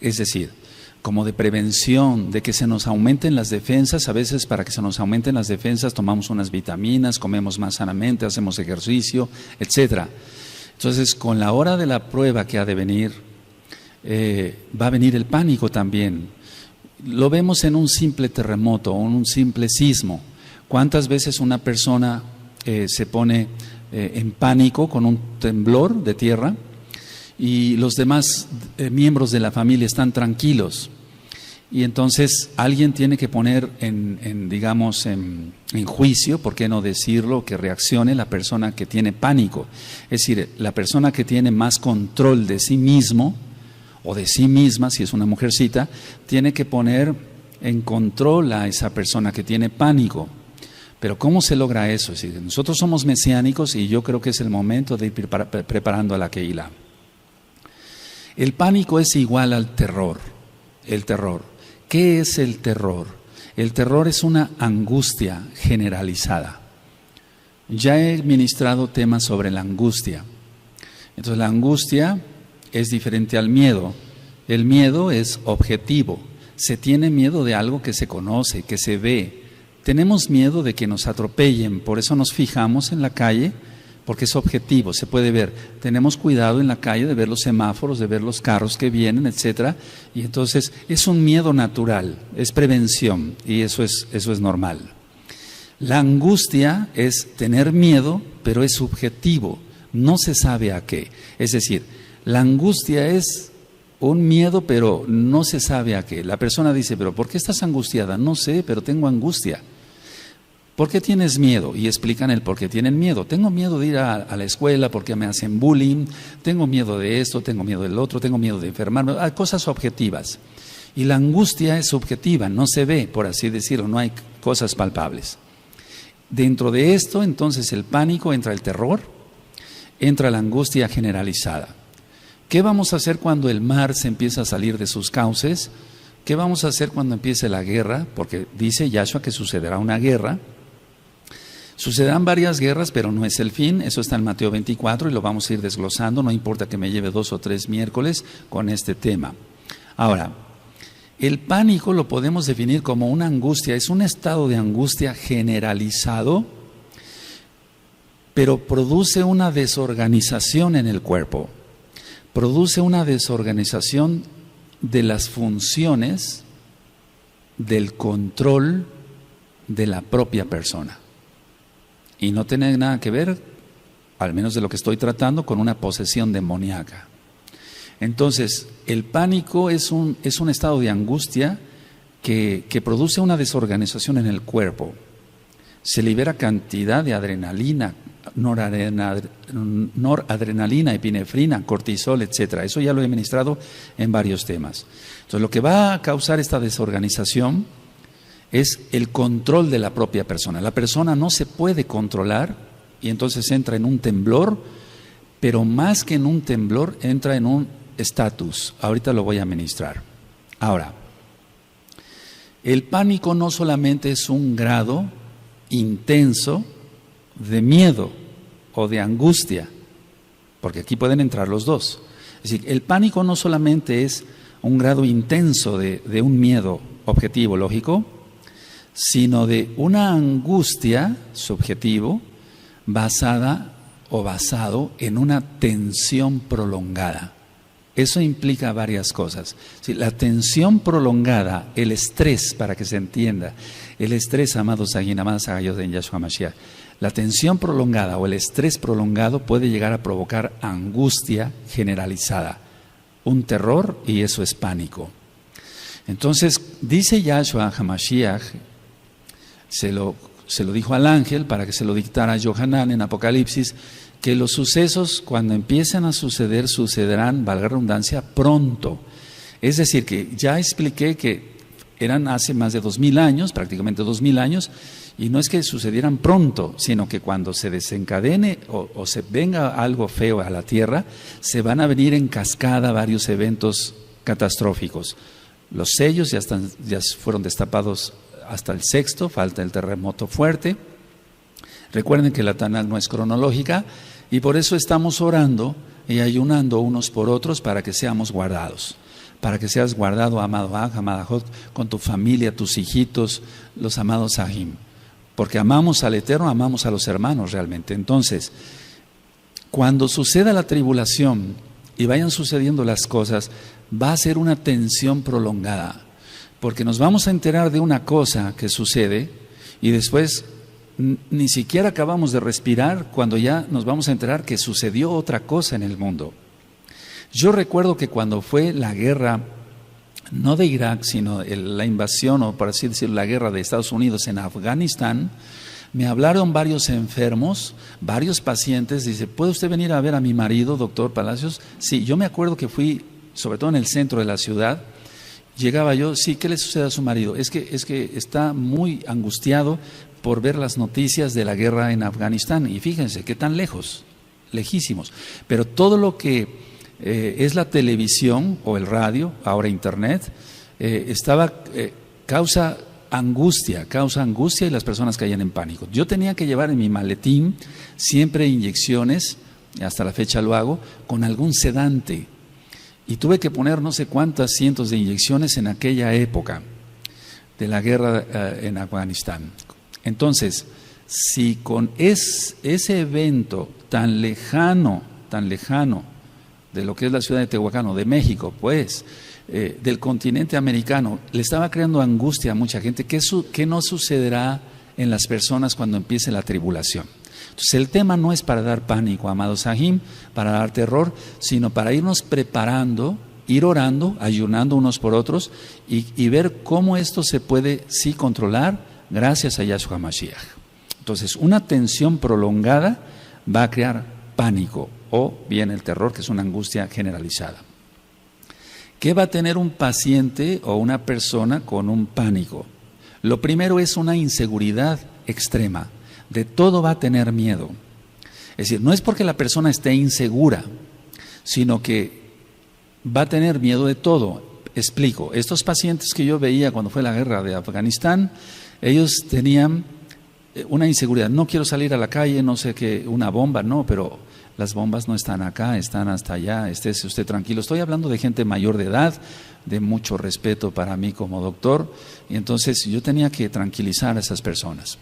Es decir, como de prevención, de que se nos aumenten las defensas. A veces para que se nos aumenten las defensas tomamos unas vitaminas, comemos más sanamente, hacemos ejercicio, etcétera. Entonces, con la hora de la prueba que ha de venir, va a venir el pánico también. Lo vemos en un simple terremoto, en un simple sismo. ¿Cuántas veces una persona se pone en pánico con un temblor de tierra y los demás miembros de la familia están tranquilos? Y entonces alguien tiene que poner en juicio, ¿por qué no decirlo?, que reaccione la persona que tiene pánico. Es decir, la persona que tiene más control de sí mismo o de sí misma, si es una mujercita, tiene que poner en control a esa persona que tiene pánico. Pero ¿cómo se logra eso? Es decir, nosotros somos mesiánicos y yo creo que es el momento de ir preparando a la Keilah. El pánico es igual al terror. El terror. ¿Qué es el terror? El terror es una angustia generalizada. Ya he ministrado temas sobre la angustia. Entonces la angustia es diferente al miedo. El miedo es objetivo. Se tiene miedo de algo que se conoce, que se ve. Tenemos miedo de que nos atropellen, por eso nos fijamos en la calle, porque es objetivo, se puede ver. Tenemos cuidado en la calle de ver los semáforos, de ver los carros que vienen, etcétera. Y entonces es un miedo natural, es prevención, y eso es normal. La angustia es tener miedo, pero es subjetivo, no se sabe a qué. Es decir, la angustia es un miedo, pero no se sabe a qué. La persona dice, ¿pero por qué estás angustiada? No sé, pero tengo angustia. ¿Por qué tienes miedo? Y explican el por qué tienen miedo. Tengo miedo de ir a la escuela porque me hacen bullying, tengo miedo de esto, tengo miedo del otro, tengo miedo de enfermarme, cosas objetivas. Y la angustia es subjetiva, no se ve, por así decirlo, no hay cosas palpables. Dentro de esto, entonces, el pánico, entra el terror, entra la angustia generalizada. ¿Qué vamos a hacer cuando el mar se empieza a salir de sus cauces? ¿Qué vamos a hacer cuando empiece la guerra? Porque dice Yahshua que sucederá una guerra. Sucederán varias guerras, pero no es el fin. Eso está en Mateo 24 y lo vamos a ir desglosando. No importa que me lleve 2 o 3 miércoles con este tema. Ahora, el pánico lo podemos definir como una angustia. Es un estado de angustia generalizado, pero produce una desorganización en el cuerpo. Produce una desorganización de las funciones del control de la propia persona. Y no tiene nada que ver, al menos de lo que estoy tratando, con una posesión demoníaca. Entonces, el pánico es un estado de angustia que produce una desorganización en el cuerpo. Se libera cantidad de adrenalina, noradrenalina, epinefrina, cortisol, etcétera. Eso ya lo he ministrado en varios temas. Entonces, lo que va a causar esta desorganización es el control de la propia persona. La persona no se puede controlar y entonces entra en un temblor, pero más que en un temblor, entra en un estatus. Ahorita lo voy a ministrar. Ahora, el pánico no solamente es un grado intenso de miedo o de angustia, porque aquí pueden entrar los dos. Es decir, el pánico no solamente es un grado intenso de un miedo objetivo, lógico, sino de una angustia subjetivo basada o basado en una tensión prolongada. Eso implica varias cosas. La tensión prolongada, el estrés, para que se entienda, el estrés, amados amadas agallos en Yahshua Mashiach, la tensión prolongada o el estrés prolongado puede llegar a provocar angustia generalizada, un terror, y eso es pánico. Entonces, dice Yahshua HaMashiach, se lo dijo al ángel para que se lo dictara a Yohanan en Apocalipsis, que los sucesos cuando empiecen a suceder, sucederán, valga la redundancia, pronto. Es decir, que ya expliqué que eran hace más de 2000 años, prácticamente 2000 años, y no es que sucedieran pronto, sino que cuando se desencadene o se venga algo feo a la tierra, se van a venir en cascada varios eventos catastróficos. Los sellos ya fueron destapados hasta el 6º, falta el terremoto fuerte. Recuerden que la Tanakh no es cronológica y por eso estamos orando y ayunando unos por otros para que seamos guardados, para que seas guardado, amado Aj, amada Jot, con tu familia, tus hijitos, los amados Sahim. Porque amamos al Eterno, amamos a los hermanos realmente. Entonces, cuando suceda la tribulación y vayan sucediendo las cosas, va a ser una tensión prolongada. Porque nos vamos a enterar de una cosa que sucede y después ni siquiera acabamos de respirar cuando ya nos vamos a enterar que sucedió otra cosa en el mundo. Yo recuerdo que cuando fue la guerra, no de Irak, sino la invasión, o por así decirlo, la guerra de Estados Unidos en Afganistán, me hablaron varios enfermos, varios pacientes. Dice, ¿puede usted venir a ver a mi marido, doctor Palacios? Sí, yo me acuerdo que fui, sobre todo en el centro de la ciudad, llegaba yo, sí, ¿qué le sucede a su marido? Es que está muy angustiado por ver las noticias de la guerra en Afganistán. Y fíjense, qué tan lejos, lejísimos. Pero todo lo que es la televisión o el radio, ahora internet, causa angustia y las personas caían en pánico. Yo tenía que llevar en mi maletín siempre inyecciones, hasta la fecha lo hago, con algún sedante. Y tuve que poner no sé cuántas cientos de inyecciones en aquella época de la guerra en Afganistán. Entonces, si con ese evento tan lejano de lo que es la ciudad de Tehuacán, o de México, pues, del continente americano, le estaba creando angustia a mucha gente, ¿qué no sucederá en las personas cuando empiece la tribulación? Entonces, el tema no es para dar pánico, amados Sahim, para dar terror, sino para irnos preparando, ir orando, ayunando unos por otros y ver cómo esto se puede sí controlar gracias a Yahshua Mashiach. Entonces, una tensión prolongada va a crear pánico o bien el terror, que es una angustia generalizada. ¿Qué va a tener un paciente o una persona con un pánico? Lo primero es una inseguridad extrema. De todo va a tener miedo. Es decir, no es porque la persona esté insegura, sino que va a tener miedo de todo. Explico, estos pacientes que yo veía cuando fue la guerra de Afganistán, ellos tenían una inseguridad. No quiero salir a la calle, no sé qué, una bomba, no, pero las bombas no están acá, están hasta allá, estése usted tranquilo. Estoy hablando de gente mayor de edad, de mucho respeto para mí como doctor, y entonces yo tenía que tranquilizar a esas personas.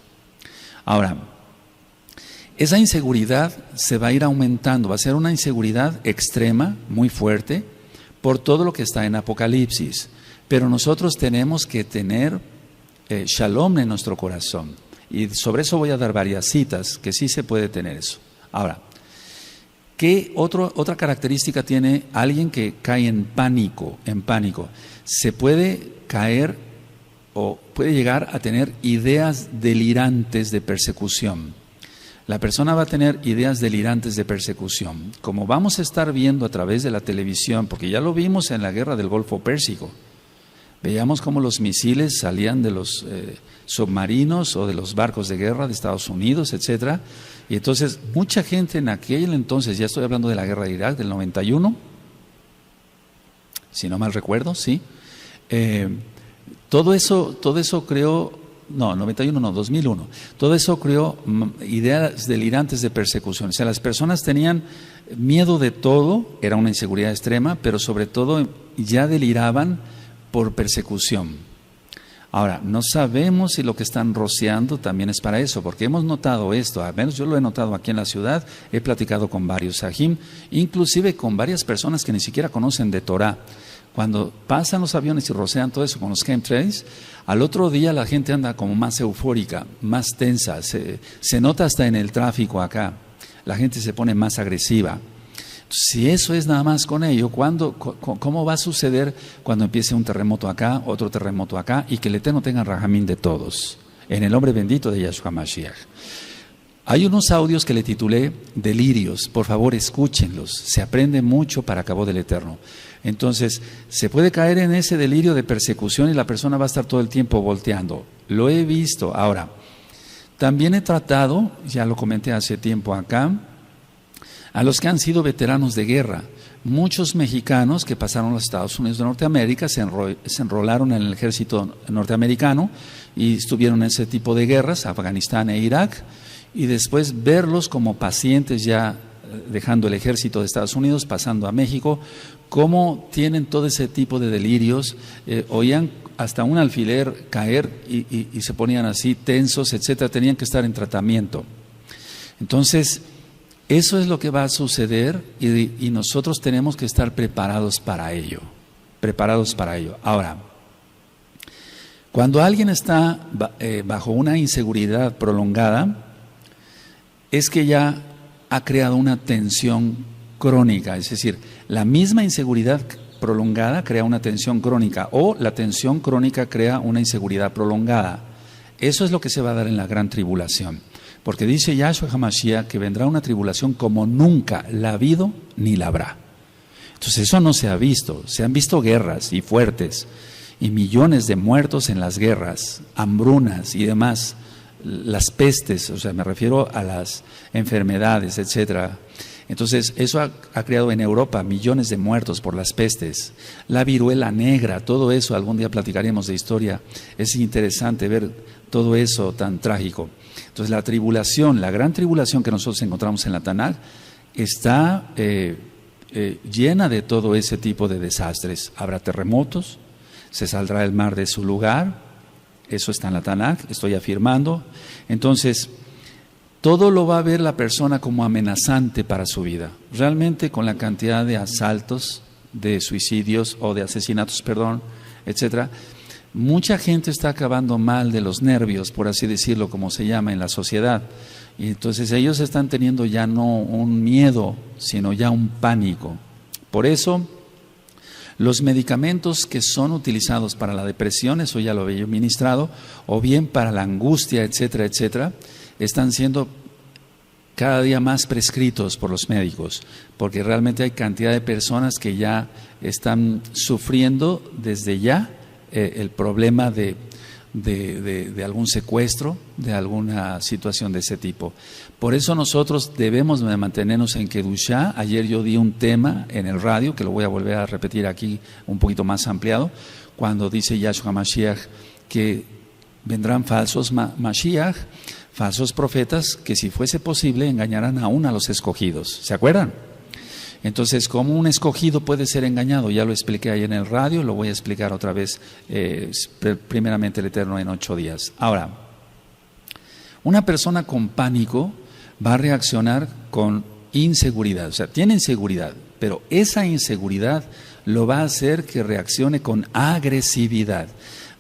Ahora, esa inseguridad se va a ir aumentando, va a ser una inseguridad extrema, muy fuerte, por todo lo que está en Apocalipsis. Pero nosotros tenemos que tener shalom en nuestro corazón. Y sobre eso voy a dar varias citas, que sí se puede tener eso. Ahora, ¿qué otra característica tiene alguien que cae en pánico? Se puede caer o puede llegar a tener ideas delirantes de persecución. La persona va a tener ideas delirantes de persecución. Como vamos a estar viendo a través de la televisión, porque ya lo vimos en la guerra del Golfo Pérsico, veíamos cómo los misiles salían de los submarinos o de los barcos de guerra de Estados Unidos, etcétera. Y entonces mucha gente en aquel entonces, ya estoy hablando de la guerra de Irak del 91, si no mal recuerdo, sí. Todo eso creó, no, 91 no, 2001. Todo eso creó ideas delirantes de persecución. O sea, las personas tenían miedo de todo, era una inseguridad extrema, pero sobre todo ya deliraban por persecución. Ahora, no sabemos si lo que están rociando también es para eso, porque hemos notado esto, al menos yo lo he notado aquí en la ciudad, he platicado con varios sahim, inclusive con varias personas que ni siquiera conocen de Torah. Cuando pasan los aviones y rocean todo eso con los chemtrails, al otro día la gente anda como más eufórica, más tensa, se nota hasta en el tráfico acá, la gente se pone más agresiva. Si eso es nada más con ello, ¿cómo va a suceder cuando empiece un terremoto acá, otro terremoto acá, y que el Eterno tenga rajamín de todos? En el nombre bendito de Yahshua Mashiach. Hay unos audios que le titulé Delirios, por favor escúchenlos, se aprende mucho para cabo del Eterno. Entonces, se puede caer en ese delirio de persecución y la persona va a estar todo el tiempo volteando. Lo he visto. Ahora, también he tratado, ya lo comenté hace tiempo acá, a los que han sido veteranos de guerra. Muchos mexicanos que pasaron a los Estados Unidos de Norteamérica se enrolaron en el ejército norteamericano y estuvieron en ese tipo de guerras, Afganistán e Irak, y después verlos como pacientes ya dejando el ejército de Estados Unidos, pasando a México, cómo tienen todo ese tipo de delirios, oían hasta un alfiler caer y se ponían así tensos, etcétera, tenían que estar en tratamiento. Entonces, eso es lo que va a suceder y nosotros tenemos que estar preparados para ello, Ahora, cuando alguien está bajo una inseguridad prolongada, es que ya ha creado una tensión crónica, es decir, la misma inseguridad prolongada crea una tensión crónica o la tensión crónica crea una inseguridad prolongada. Eso es lo que se va a dar en la gran tribulación, porque dice Yahshua HaMashiach que vendrá una tribulación como nunca la ha habido ni la habrá. Entonces eso no se ha visto, se han visto guerras y fuertes y millones de muertos en las guerras, hambrunas y demás, las pestes, o sea, me refiero a las enfermedades, etcétera. Entonces, eso ha creado en Europa millones de muertos por las pestes, la viruela negra, todo eso, algún día platicaremos de historia, es interesante ver todo eso tan trágico. Entonces, la tribulación, la gran tribulación que nosotros encontramos en la Tanaj, está llena de todo ese tipo de desastres. Habrá terremotos, se saldrá el mar de su lugar. Eso está en la Tanaj, estoy afirmando. Entonces, todo lo va a ver la persona como amenazante para su vida. Realmente con la cantidad de asaltos, de suicidios o de asesinatos, etcétera, mucha gente está acabando mal de los nervios, por así decirlo, como se llama en la sociedad. Y entonces ellos están teniendo ya no un miedo, sino ya un pánico. Por eso, los medicamentos que son utilizados para la depresión, eso ya lo había ministrado, o bien para la angustia, etcétera, etcétera, están siendo cada día más prescritos por los médicos, porque realmente hay cantidad de personas que ya están sufriendo desde ya el problema de algún secuestro, de alguna situación de ese tipo. Por eso nosotros debemos de mantenernos en Kedushá. Ayer yo di un tema en el radio, que lo voy a volver a repetir aquí un poquito más ampliado, cuando dice Yahshua HaMashiach que vendrán falsos Mashiach, falsos profetas, que si fuese posible engañarán aún a los escogidos. ¿Se acuerdan? Entonces, ¿cómo un escogido puede ser engañado? Ya lo expliqué ahí en el radio, lo voy a explicar otra vez, primeramente el Eterno en 8 días. Ahora, una persona con pánico va a reaccionar con inseguridad, o sea, tiene inseguridad, pero esa inseguridad lo va a hacer que reaccione con agresividad.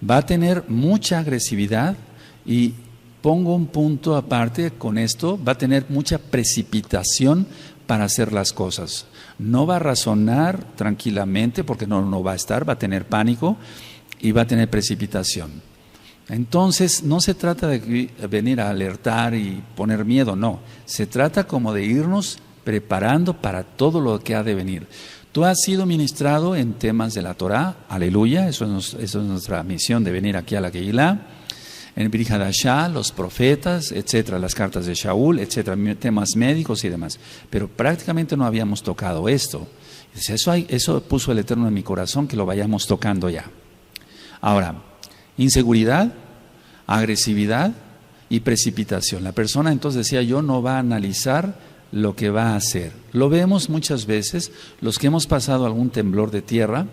Va a tener mucha agresividad y pongo un punto aparte con esto, va a tener mucha precipitación para hacer las cosas. No va a razonar tranquilamente porque no va a estar, va a tener pánico y va a tener precipitación. Entonces, no se trata de venir a alertar y poner miedo, no. Se trata como de irnos preparando para todo lo que ha de venir. Tú has sido ministrado en temas de la Torah, aleluya, eso es nuestra misión de venir aquí a la Keilah. En Brit Hadashah, los profetas, etcétera, las cartas de Shaul, etcétera, temas médicos y demás. Pero prácticamente no habíamos tocado esto. Eso puso el Eterno en mi corazón, que lo vayamos tocando ya. Ahora, inseguridad, agresividad y precipitación. La persona, entonces decía yo, no va a analizar lo que va a hacer. Lo vemos muchas veces, los que hemos pasado algún temblor de tierra,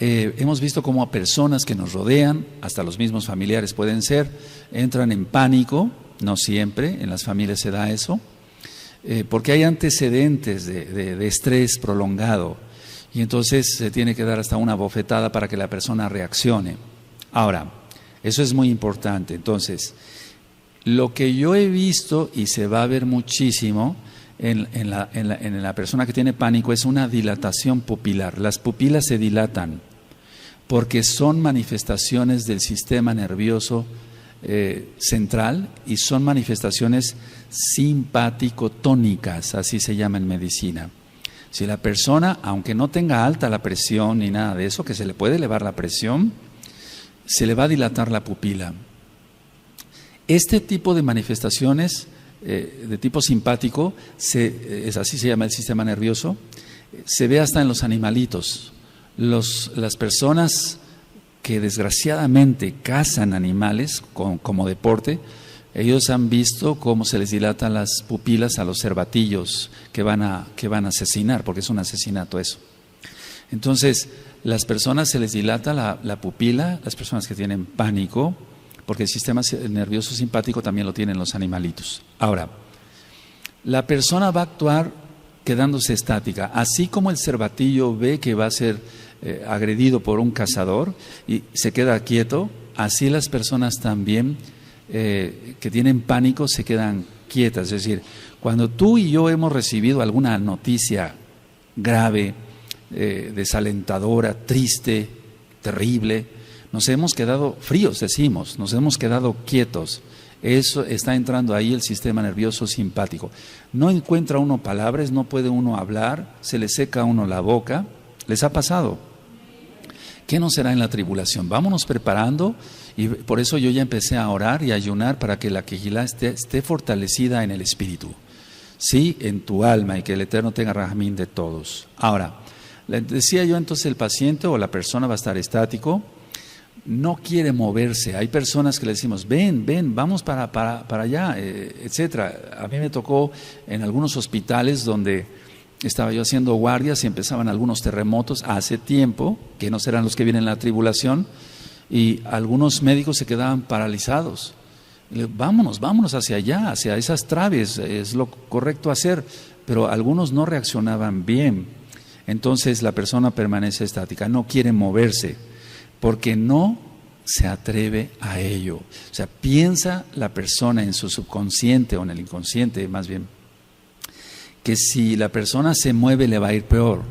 hemos visto cómo a personas que nos rodean, hasta los mismos familiares pueden ser, entran en pánico, no siempre, en las familias se da eso, porque hay antecedentes de estrés prolongado y entonces se tiene que dar hasta una bofetada para que la persona reaccione. Ahora, eso es muy importante. Entonces, lo que yo he visto y se va a ver muchísimo en la persona que tiene pánico es una dilatación pupilar. Las pupilas se dilatan porque son manifestaciones del sistema nervioso central y son manifestaciones simpático-tónicas, así se llama en medicina. Si la persona, aunque no tenga alta la presión ni nada de eso, que se le puede elevar la presión, se le va a dilatar la pupila. Este tipo de manifestaciones de tipo simpático, así se llama el sistema nervioso, se ve hasta en los animalitos. Las personas que desgraciadamente cazan animales como deporte, Ellos han visto cómo se les dilatan las pupilas a los cervatillos que van a asesinar, porque es un asesinato eso. Entonces, las personas se les dilata la pupila, las personas que tienen pánico, porque el sistema nervioso simpático también lo tienen los animalitos. Ahora, la persona va a actuar quedándose estática, así como el cervatillo ve que va a ser agredido por un cazador y se queda quieto, así las personas también que tienen pánico se quedan quietas. Es decir, cuando tú y yo hemos recibido alguna noticia grave, desalentadora, triste, terrible, nos hemos quedado fríos, decimos, nos hemos quedado quietos. Eso está entrando ahí el sistema nervioso simpático. No encuentra uno palabras, no puede uno hablar, se le seca a uno la boca. ¿Les ha pasado? ¿Qué no será en la tribulación? Vámonos preparando, y por eso yo ya empecé a orar y a ayunar para que la quejilá esté fortalecida en el espíritu, sí, en tu alma, y que el Eterno tenga rajamín de todos. Ahora, le decía yo, entonces el paciente o la persona va a estar estático, no quiere moverse. Hay personas que le decimos, ven, vamos para allá, etcétera. A mí me tocó en algunos hospitales donde estaba yo haciendo guardias y empezaban algunos terremotos hace tiempo, que no serán los que vienen en la tribulación, y algunos médicos se quedaban paralizados. Le digo, vámonos hacia allá, hacia esas traves, es lo correcto hacer, pero algunos no reaccionaban bien. Entonces la persona permanece estática, no quiere moverse, porque no se atreve a ello. O sea, piensa la persona en su subconsciente o en el inconsciente más bien, que si la persona se mueve le va a ir peor.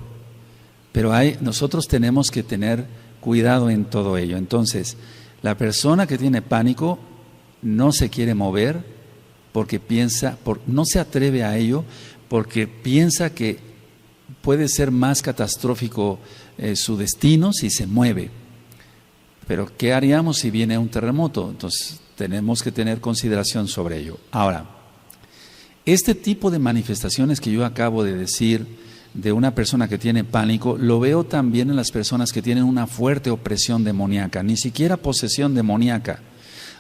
Pero nosotros tenemos que tener cuidado en todo ello. Entonces, la persona que tiene pánico no se quiere mover porque no se atreve a ello porque piensa que puede ser más catastrófico su destino si se mueve. Pero ¿qué haríamos si viene un terremoto? Entonces tenemos que tener consideración sobre ello. Ahora, este tipo de manifestaciones que yo acabo de decir de una persona que tiene pánico, lo veo también en las personas que tienen una fuerte opresión demoníaca, ni siquiera posesión demoníaca.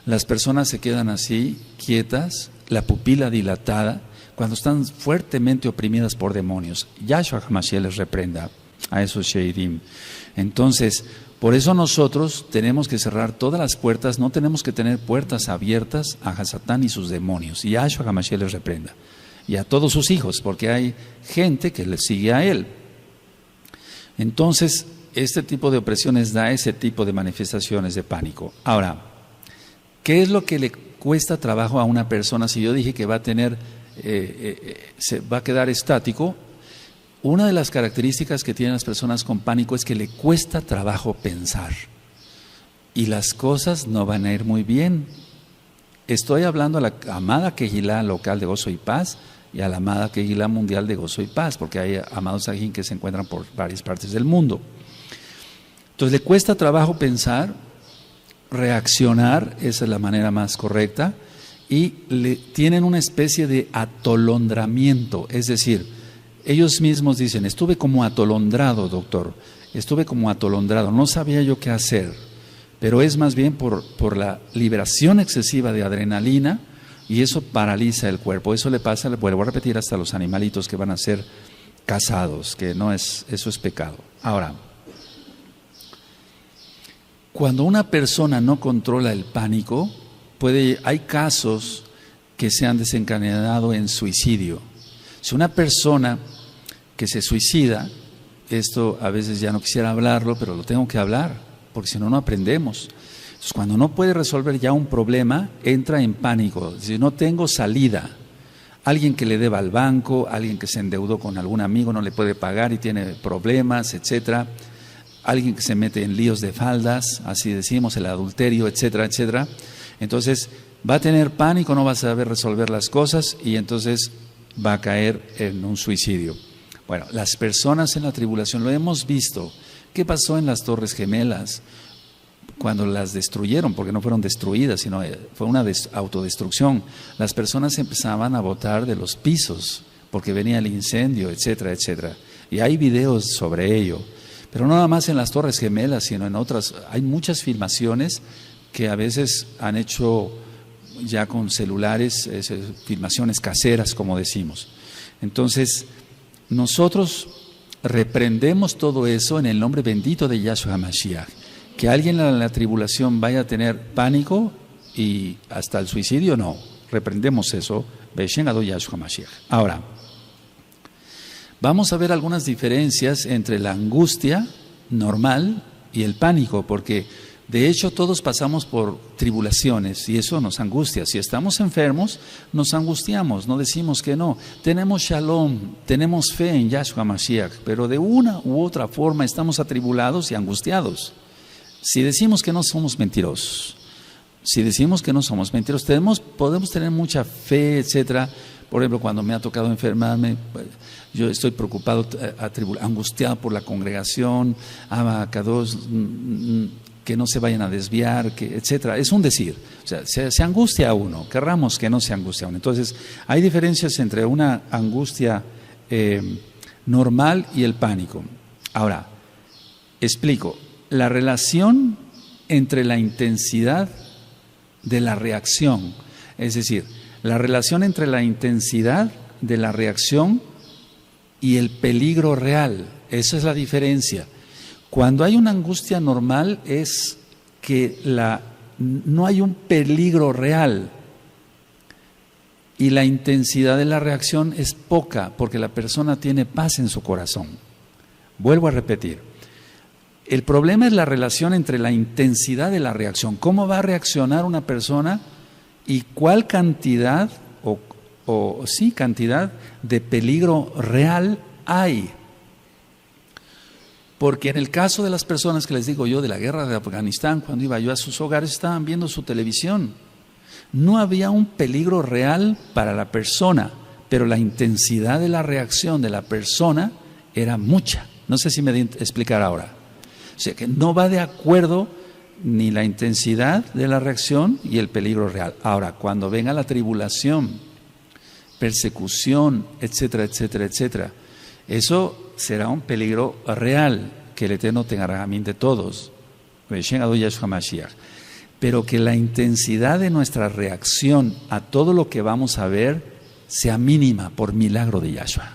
Las personas se quedan así, quietas, la pupila dilatada, cuando están fuertemente oprimidas por demonios. Yahshua HaMashiach les reprenda a esos sheidim. Entonces, por eso nosotros tenemos que cerrar todas las puertas, no tenemos que tener puertas abiertas a Hasatán y sus demonios. Y Yahshua HaMashiach les reprenda. Y a todos sus hijos, porque hay gente que le sigue a él. Entonces, este tipo de opresiones da ese tipo de manifestaciones de pánico. Ahora, ¿qué es lo que le cuesta trabajo a una persona si yo dije que va a tener, se va a quedar estático? Una de las características que tienen las personas con pánico es que le cuesta trabajo pensar y las cosas no van a ir muy bien. Estoy hablando a la amada Quejilá local de Gozo y Paz y a la amada Quejilá mundial de Gozo y Paz, porque hay amados sajín que se encuentran por varias partes del mundo. Entonces le cuesta trabajo pensar, reaccionar, esa es la manera más correcta, y tienen una especie de atolondramiento, es decir, ellos mismos dicen, estuve como atolondrado, doctor, estuve como atolondrado, no sabía yo qué hacer, pero es más bien por la liberación excesiva de adrenalina y eso paraliza el cuerpo. Eso le pasa, le vuelvo a repetir, hasta los animalitos que van a ser cazados, que no es, eso es pecado. Ahora, cuando una persona no controla el pánico, hay casos que se han desencadenado en suicidio. Si una persona que se suicida, esto a veces ya no quisiera hablarlo, pero lo tengo que hablar, porque si no, no aprendemos. Entonces, cuando no puede resolver ya un problema, entra en pánico. Si no tengo salida, alguien que le deba al banco, alguien que se endeudó con algún amigo, no le puede pagar y tiene problemas, etcétera. Alguien que se mete en líos de faldas, así decimos, el adulterio, etcétera, etcétera. Entonces, va a tener pánico, no va a saber resolver las cosas y entonces va a caer en un suicidio. Bueno, las personas en la tribulación lo hemos visto. ¿Qué pasó en las Torres Gemelas? Cuando las destruyeron, porque no fueron destruidas, sino fue una autodestrucción. Las personas empezaban a botar de los pisos, porque venía el incendio, etcétera, etcétera. Y hay videos sobre ello. Pero no nada más en las Torres Gemelas, sino en otras. Hay muchas filmaciones que a veces han hecho ya con celulares, filmaciones caseras, como decimos. Entonces, nosotros reprendemos todo eso en el nombre bendito de Yahshua HaMashiach. Que alguien en la tribulación vaya a tener pánico y hasta el suicidio, no. Reprendemos eso. Beshen Ado Yahshua HaMashiach. Ahora, vamos a ver algunas diferencias entre la angustia normal y el pánico, porque de hecho todos pasamos por tribulaciones y eso nos angustia. Si estamos enfermos, nos angustiamos, no decimos que no. Tenemos shalom, tenemos fe en Yahshua HaMashiach, pero de una u otra forma estamos atribulados y angustiados. Si decimos que no, somos mentirosos. Si decimos que no somos mentirosos, podemos tener mucha fe, etcétera. Por ejemplo, cuando me ha tocado enfermarme, yo estoy preocupado, angustiado por la congregación, Kadosh, que no se vayan a desviar, etcétera. Es un decir, o sea, se angustia a uno, querramos que no se angustie a uno. Entonces, hay diferencias entre una angustia normal y el pánico. Ahora, explico, la relación entre la intensidad de la reacción, es decir, la relación entre la intensidad de la reacción y el peligro real, esa es la diferencia. Cuando hay una angustia normal es que no hay un peligro real y la intensidad de la reacción es poca porque la persona tiene paz en su corazón. Vuelvo a repetir, el problema es la relación entre la intensidad de la reacción, cómo va a reaccionar una persona y cuál cantidad cantidad de peligro real hay. Porque en el caso de las personas que les digo yo de la guerra de Afganistán, cuando iba yo a sus hogares, estaban viendo su televisión. No había un peligro real para la persona, pero la intensidad de la reacción de la persona era mucha. No sé si me di a explicar ahora. O sea que no va de acuerdo ni la intensidad de la reacción y el peligro real. Ahora, cuando venga la tribulación, persecución, etcétera, etcétera, etcétera, eso será un peligro real, que el Eterno tenga amén de todos, pero que la intensidad de nuestra reacción a todo lo que vamos a ver sea mínima por milagro de Yahshua.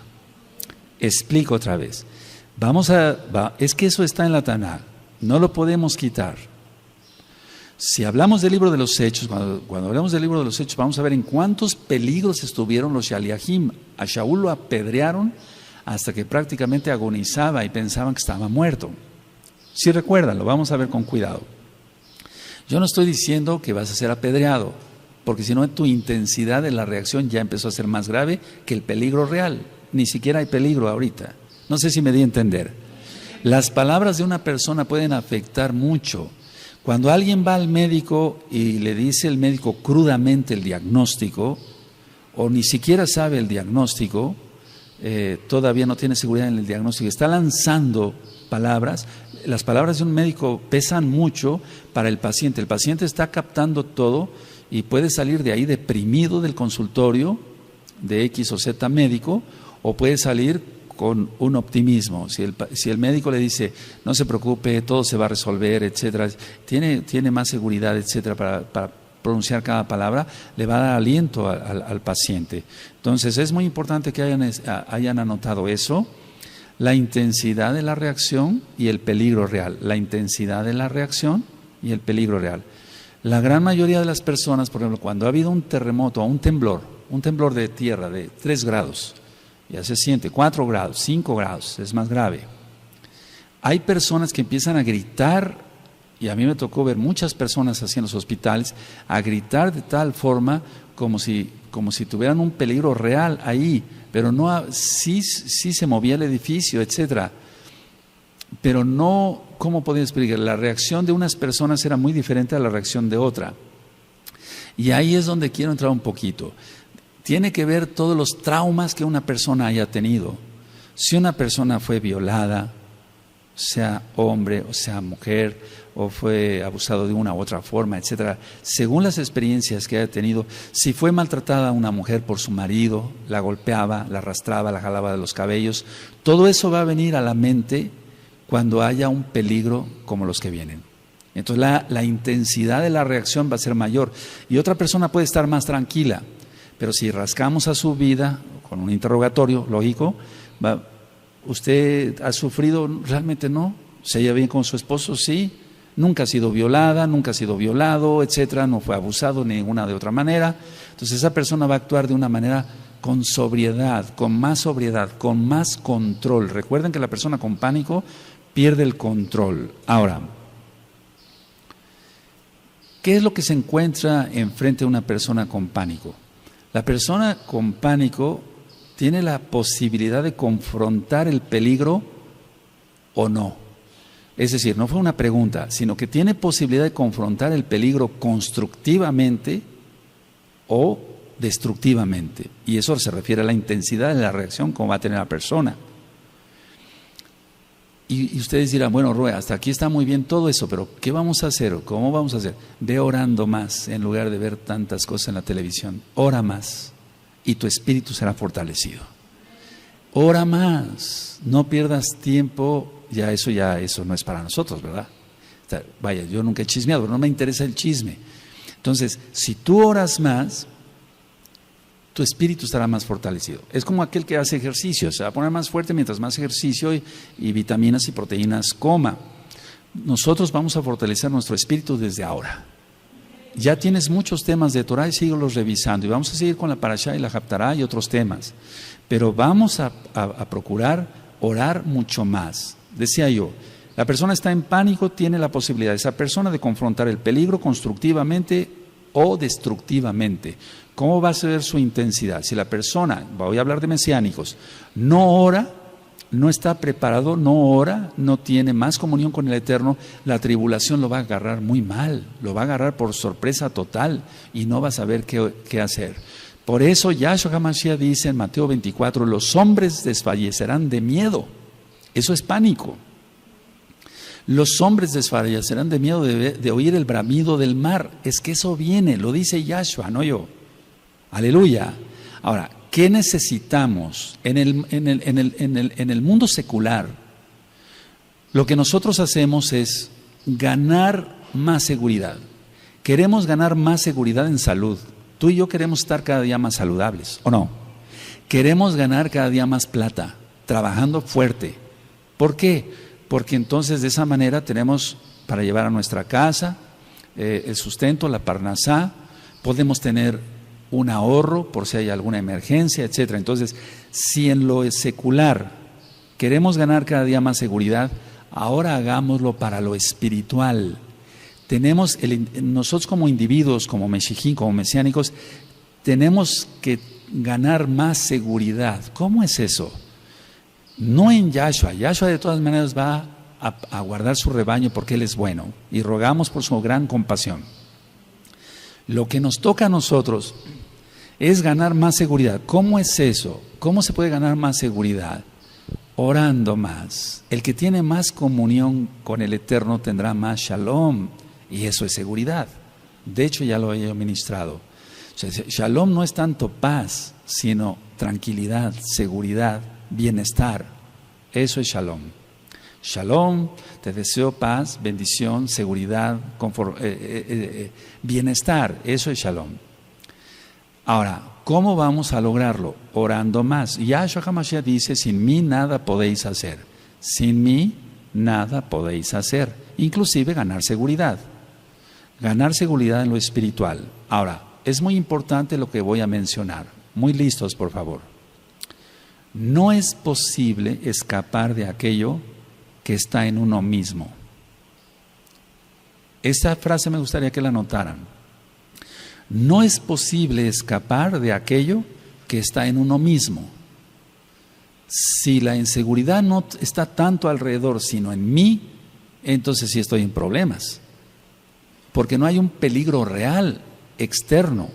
Explico otra vez. Es que eso está en la Taná, no lo podemos quitar. Si hablamos del libro de los Hechos, cuando hablamos del libro de los Hechos, vamos a ver en cuántos peligros estuvieron los Shaliachim. A Shaul lo apedrearon hasta que prácticamente agonizaba y pensaban que estaba muerto. Si recuerdan, lo vamos a ver con cuidado. Yo no estoy diciendo que vas a ser apedreado, porque si no tu intensidad de la reacción ya empezó a ser más grave que el peligro real. Ni siquiera hay peligro ahorita. No sé si me di a entender. Las palabras de una persona pueden afectar mucho. Cuando alguien va al médico y le dice el médico crudamente el diagnóstico, o ni siquiera sabe el diagnóstico, todavía no tiene seguridad en el diagnóstico, está lanzando palabras, las palabras de un médico pesan mucho para el paciente está captando todo y puede salir de ahí deprimido del consultorio de X o Z médico, o puede salir con un optimismo. Si el médico le dice, no se preocupe, todo se va a resolver, etcétera, tiene más seguridad, etcétera, para pronunciar cada palabra, le va a dar aliento al paciente. Entonces es muy importante que hayan anotado eso, la intensidad de la reacción y el peligro real. La intensidad de la reacción y el peligro real. La gran mayoría de las personas, por ejemplo, cuando ha habido un terremoto o un temblor de tierra de 3 grados, ya se siente, 4 grados, 5 grados, es más grave. Hay personas que empiezan a gritar, y a mí me tocó ver muchas personas así en los hospitales, a gritar de tal forma como si tuvieran un peligro real ahí, pero no, sí se movía el edificio, etcétera. Pero no, ¿cómo podía explicar? La reacción de unas personas era muy diferente a la reacción de otra. Y ahí es donde quiero entrar un poquito. Tiene que ver todos los traumas que una persona haya tenido. Si una persona fue violada, sea hombre o sea mujer, o fue abusado de una u otra forma, etcétera, según las experiencias que haya tenido, si fue maltratada una mujer por su marido, la golpeaba, la arrastraba, la jalaba de los cabellos, todo eso va a venir a la mente cuando haya un peligro como los que vienen. Entonces la intensidad de la reacción va a ser mayor. Y otra persona puede estar más tranquila, pero si rascamos a su vida con un interrogatorio, lógico, ¿usted ha sufrido? Realmente no. ¿Se lleva bien con su esposo? Sí. Nunca ha sido violada, nunca ha sido violado, etcétera, no fue abusado de ninguna de otra manera. Entonces esa persona va a actuar de una manera con sobriedad, con más control. Recuerden que la persona con pánico pierde el control. Ahora, ¿qué es lo que se encuentra enfrente de una persona con pánico? La persona con pánico tiene la posibilidad de confrontar el peligro o no. Es decir, no fue una pregunta, sino que tiene posibilidad de confrontar el peligro constructivamente o destructivamente. Y eso se refiere a la intensidad de la reacción como va a tener la persona. Y ustedes dirán, bueno, Rue, hasta aquí está muy bien todo eso, pero ¿qué vamos a hacer? ¿Cómo vamos a hacer? Ve orando más en lugar de ver tantas cosas en la televisión. Ora más y tu espíritu será fortalecido. Ora más, no pierdas tiempo. Ya eso no es para nosotros, ¿verdad? Vaya, yo nunca he chismeado, pero no me interesa el chisme. Entonces, si tú oras más, tu espíritu estará más fortalecido. Es como aquel que hace ejercicio, se va a poner más fuerte mientras más ejercicio y vitaminas y proteínas coma. Nosotros vamos a fortalecer nuestro espíritu desde ahora. Ya tienes muchos temas de Torah y síguelos revisando. Y vamos a seguir con la Parashá y la Haftará y otros temas. Pero vamos a procurar orar mucho más. Decía yo, la persona está en pánico, tiene la posibilidad esa persona de confrontar el peligro constructivamente o destructivamente. ¿Cómo va a ser su intensidad? Si la persona, voy a hablar de mesiánicos, no ora, no está preparado, no ora, no tiene más comunión con el Eterno, la tribulación lo va a agarrar muy mal, lo va a agarrar por sorpresa total y no va a saber qué hacer. Por eso Yahshua HaMashiach dice en Mateo 24, los hombres desfallecerán de miedo. Eso es pánico. Los hombres desfallecerán de miedo de oír el bramido del mar. Es que eso viene, lo dice Yahshua, no yo. Aleluya. Ahora, ¿qué necesitamos en el mundo secular? Lo que nosotros hacemos es ganar más seguridad. Queremos ganar más seguridad en salud. Tú y yo queremos estar cada día más saludables, ¿o no? Queremos ganar cada día más plata, trabajando fuerte. ¿Por qué? Porque entonces de esa manera tenemos para llevar a nuestra casa el sustento, la parnasá, podemos tener un ahorro por si hay alguna emergencia, etcétera. Entonces, si en lo secular queremos ganar cada día más seguridad, ahora hagámoslo para lo espiritual. Nosotros como individuos, como meshijín, como mesiánicos, tenemos que ganar más seguridad. ¿Cómo es eso? No en Yahshua. Yahshua de todas maneras va a guardar su rebaño porque Él es bueno y rogamos por su gran compasión. Lo que nos toca a nosotros es ganar más seguridad. ¿Cómo es eso? ¿Cómo se puede ganar más seguridad? Orando más. El que tiene más comunión con el Eterno tendrá más shalom y eso es seguridad. De hecho ya lo he ministrado. O sea, shalom no es tanto paz, sino tranquilidad, seguridad, bienestar. Eso es shalom. Shalom, te deseo paz, bendición, seguridad, bienestar. Eso es shalom. Ahora, ¿cómo vamos a lograrlo? Orando más. Yahshua HaMashiach dice, sin mí nada podéis hacer. Sin mí nada podéis hacer. Inclusive ganar seguridad. Ganar seguridad en lo espiritual. Ahora, es muy importante lo que voy a mencionar. Muy listos, por favor. No es posible escapar de aquello que está en uno mismo. Esta frase me gustaría que la notaran. No es posible escapar de aquello que está en uno mismo. Si la inseguridad no está tanto alrededor, sino en mí, entonces sí estoy en problemas. Porque no hay un peligro real, externo.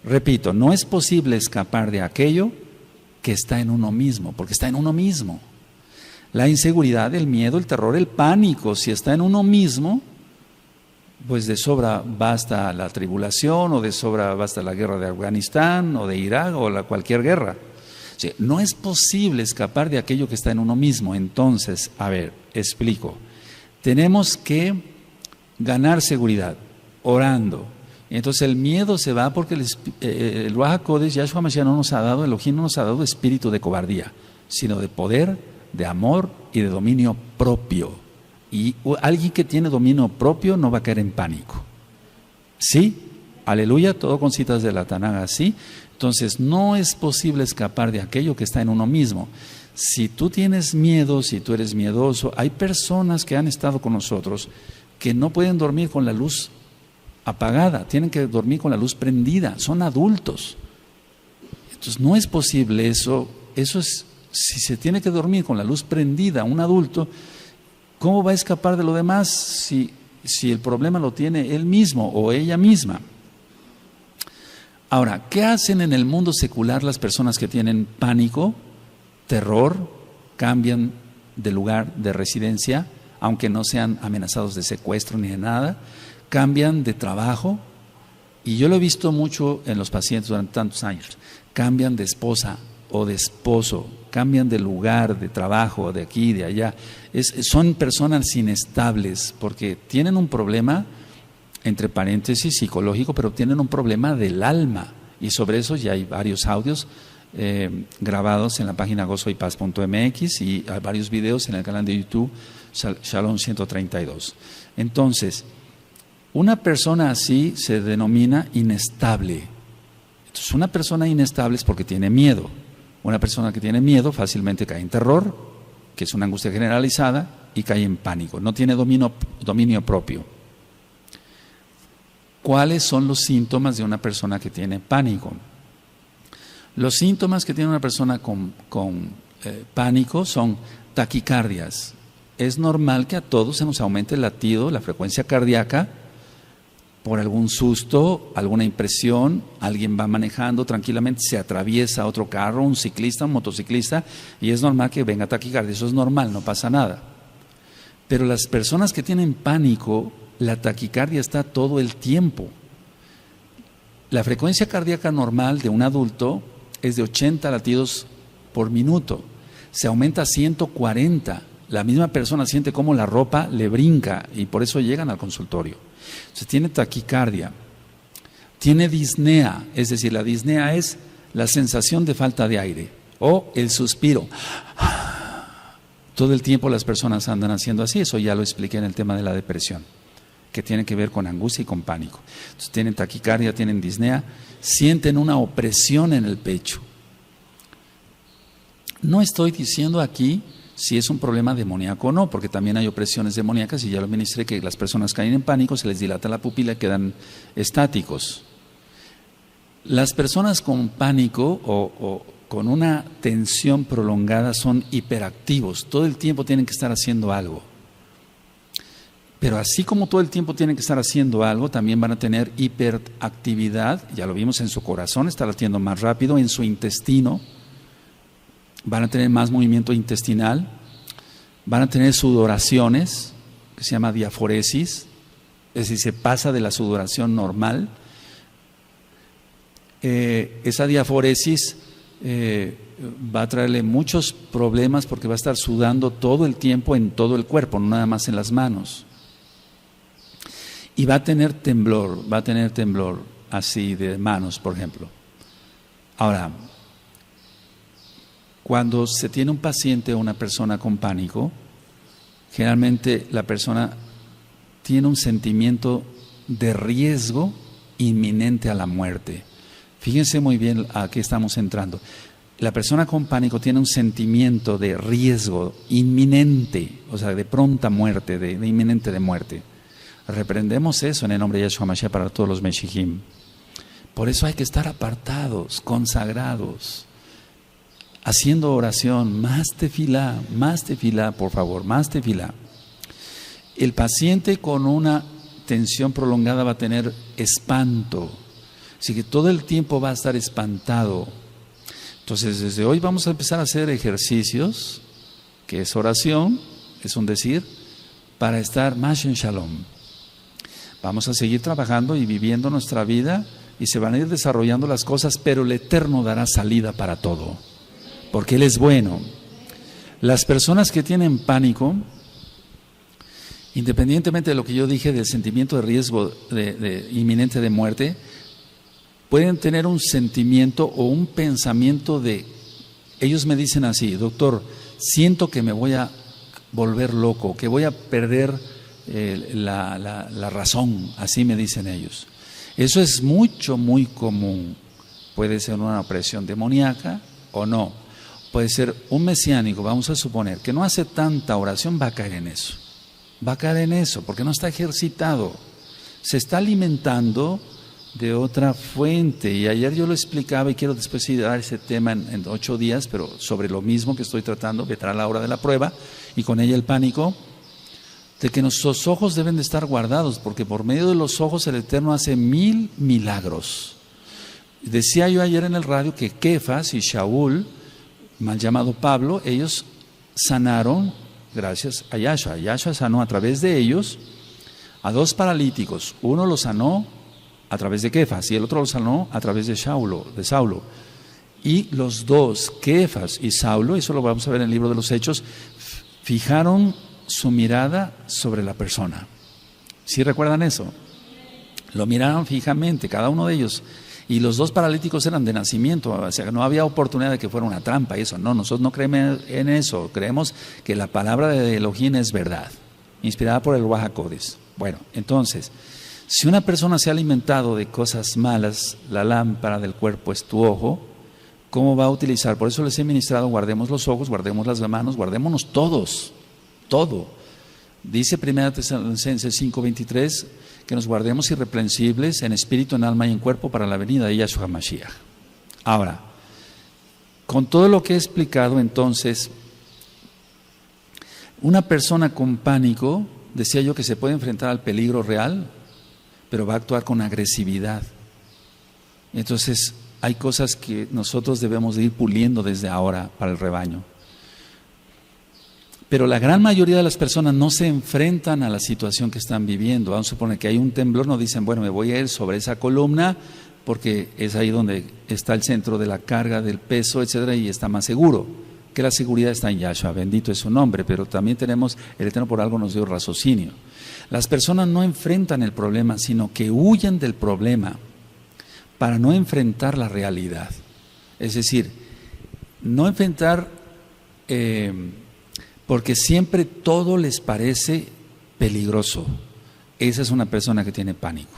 Repito, no es posible escapar de aquello que está en uno mismo, porque está en uno mismo. La inseguridad, el miedo, el terror, el pánico, si está en uno mismo, pues de sobra basta la tribulación, o de sobra basta la guerra de Afganistán, o de Irak, o cualquier guerra. Sí, no es posible escapar de aquello que está en uno mismo. Entonces, a ver, explico. Tenemos que ganar seguridad, orando. Entonces el miedo se va porque el Ruach HaKodesh, Yahshua Mashiach, no nos ha dado, Elohim no nos ha dado espíritu de cobardía, sino de poder, de amor y de dominio propio. Y alguien que tiene dominio propio no va a caer en pánico. ¿Sí? Aleluya, todo con citas de la Tanakh, ¿sí? Entonces no es posible escapar de aquello que está en uno mismo. Si tú tienes miedo, si tú eres miedoso, hay personas que han estado con nosotros que no pueden dormir con la luz apagada, tienen que dormir con la luz prendida, son adultos. Entonces no es posible eso es, si se tiene que dormir con la luz prendida un adulto, ¿cómo va a escapar de lo demás si el problema lo tiene él mismo o ella misma? Ahora, ¿qué hacen en el mundo secular las personas que tienen pánico, terror, cambian de lugar de residencia, aunque no sean amenazados de secuestro ni de nada, cambian de trabajo? Y yo lo he visto mucho en los pacientes durante tantos años, cambian de esposa o de esposo, cambian de lugar, de trabajo, de aquí, de allá. Son personas inestables porque tienen un problema, entre paréntesis, psicológico, pero tienen un problema del alma. Y sobre eso ya hay varios audios grabados en la página gozoypaz.mx y hay varios videos en el canal de YouTube Shalom 132. Entonces, una persona así se denomina inestable. Entonces, una persona inestable es porque tiene miedo. Una persona que tiene miedo fácilmente cae en terror, que es una angustia generalizada, y cae en pánico. No tiene dominio propio. ¿Cuáles son los síntomas de una persona que tiene pánico? Los síntomas que tiene una persona con pánico son taquicardias. Es normal que a todos se nos aumente el latido, la frecuencia cardíaca, por algún susto, alguna impresión, alguien va manejando tranquilamente, se atraviesa otro carro, un ciclista, un motociclista, y es normal que venga taquicardia. Eso es normal, no pasa nada. Pero las personas que tienen pánico, la taquicardia está todo el tiempo. La frecuencia cardíaca normal de un adulto es de 80 latidos por minuto. Se aumenta a 140. La misma persona siente cómo la ropa le brinca y por eso llegan al consultorio. Entonces tiene taquicardia. Tiene disnea, es decir, la disnea es la sensación de falta de aire o el suspiro. Todo el tiempo las personas andan haciendo así. Eso ya lo expliqué en el tema de la depresión, que tiene que ver con angustia y con pánico. Entonces tienen taquicardia, tienen disnea, sienten una opresión en el pecho. No estoy diciendo aquí si es un problema demoníaco o no, porque también hay opresiones demoníacas y ya lo ministré, que las personas caen en pánico, se les dilata la pupila y quedan estáticos. Las personas con pánico o con una tensión prolongada son hiperactivos, todo el tiempo tienen que estar haciendo algo. Pero así como todo el tiempo tienen que estar haciendo algo, también van a tener hiperactividad, ya lo vimos en su corazón, está latiendo más rápido, en su intestino, van a tener más movimiento intestinal, van a tener sudoraciones, que se llama diaforesis, es decir, se pasa de la sudoración normal. Esa diaforesis va a traerle muchos problemas porque va a estar sudando todo el tiempo en todo el cuerpo, no nada más en las manos. Y va a tener temblor así de manos, por ejemplo. Ahora, cuando se tiene un paciente o una persona con pánico, generalmente la persona tiene un sentimiento de riesgo inminente a la muerte. Fíjense muy bien a qué estamos entrando. La persona con pánico tiene un sentimiento de riesgo inminente, o sea, de pronta muerte, de inminente de muerte. Reprendemos eso en el nombre de Yahshua Mashiach para todos los Meshijim. Por eso hay que estar apartados, consagrados, haciendo oración, más tefilá, por favor, más tefilá. El paciente con una tensión prolongada va a tener espanto, así que todo el tiempo va a estar espantado. Entonces, desde hoy vamos a empezar a hacer ejercicios, que es oración, es un decir, para estar más en shalom. Vamos a seguir trabajando y viviendo nuestra vida y se van a ir desarrollando las cosas, pero el Eterno dará salida para todo, porque Él es bueno. Las personas que tienen pánico, independientemente de lo que yo dije del sentimiento de riesgo inminente de muerte, pueden tener un sentimiento o un pensamiento de, ellos me dicen así: doctor, siento que me voy a volver loco, que voy a perder la razón, así me dicen ellos. Eso es muy común. Puede ser una opresión demoníaca o no. Puede ser un mesiánico, vamos a suponer, que no hace tanta oración, va a caer en eso. Va a caer en eso, porque no está ejercitado. Se está alimentando de otra fuente. Y ayer yo lo explicaba, y quiero después ir a dar ese tema en 8 días, pero sobre lo mismo que estoy tratando, vendrá la hora de la prueba, y con ella el pánico, de que nuestros ojos deben de estar guardados, porque por medio de los ojos el Eterno hace 1000 milagros. Decía yo ayer en el radio que Kefas y Shaul, mal llamado Pablo, ellos sanaron gracias a Yahshua. Yahshua sanó a través de ellos a 2 paralíticos. Uno lo sanó a través de Kefas y el otro lo sanó a través de Saulo. Y los dos, Kefas y Saulo, eso lo vamos a ver en el libro de los Hechos, fijaron su mirada sobre la persona. ¿Sí recuerdan eso? Lo miraron fijamente, cada uno de ellos. Y los 2 paralíticos eran de nacimiento, o sea, no había oportunidad de que fuera una trampa, eso. No, nosotros no creemos en eso, creemos que la palabra de Elohim es verdad, inspirada por el Ruach HaKodesh. Bueno, entonces, si una persona se ha alimentado de cosas malas, la lámpara del cuerpo es tu ojo, ¿cómo va a utilizar? Por eso les he ministrado: guardemos los ojos, guardemos las manos, guardémonos todos, todo. Dice 1 Tesalonicenses 5:23 que nos guardemos irreprensibles en espíritu, en alma y en cuerpo para la venida de Yahshua Mashiach. Ahora, con todo lo que he explicado, entonces, una persona con pánico, decía yo que se puede enfrentar al peligro real, pero va a actuar con agresividad. Entonces, hay cosas que nosotros debemos de ir puliendo desde ahora para el rebaño. Pero la gran mayoría de las personas no se enfrentan a la situación que están viviendo. Vamos a suponer que hay un temblor, no dicen, bueno, me voy a ir sobre esa columna porque es ahí donde está el centro de la carga, del peso, etcétera, y está más seguro. Que la seguridad está en Yahshua, bendito es su nombre, pero también tenemos, el Eterno por algo nos dio raciocinio. Las personas no enfrentan el problema, sino que huyen del problema para no enfrentar la realidad. Es decir, no enfrentar... porque siempre todo les parece peligroso. Esa es una persona que tiene pánico.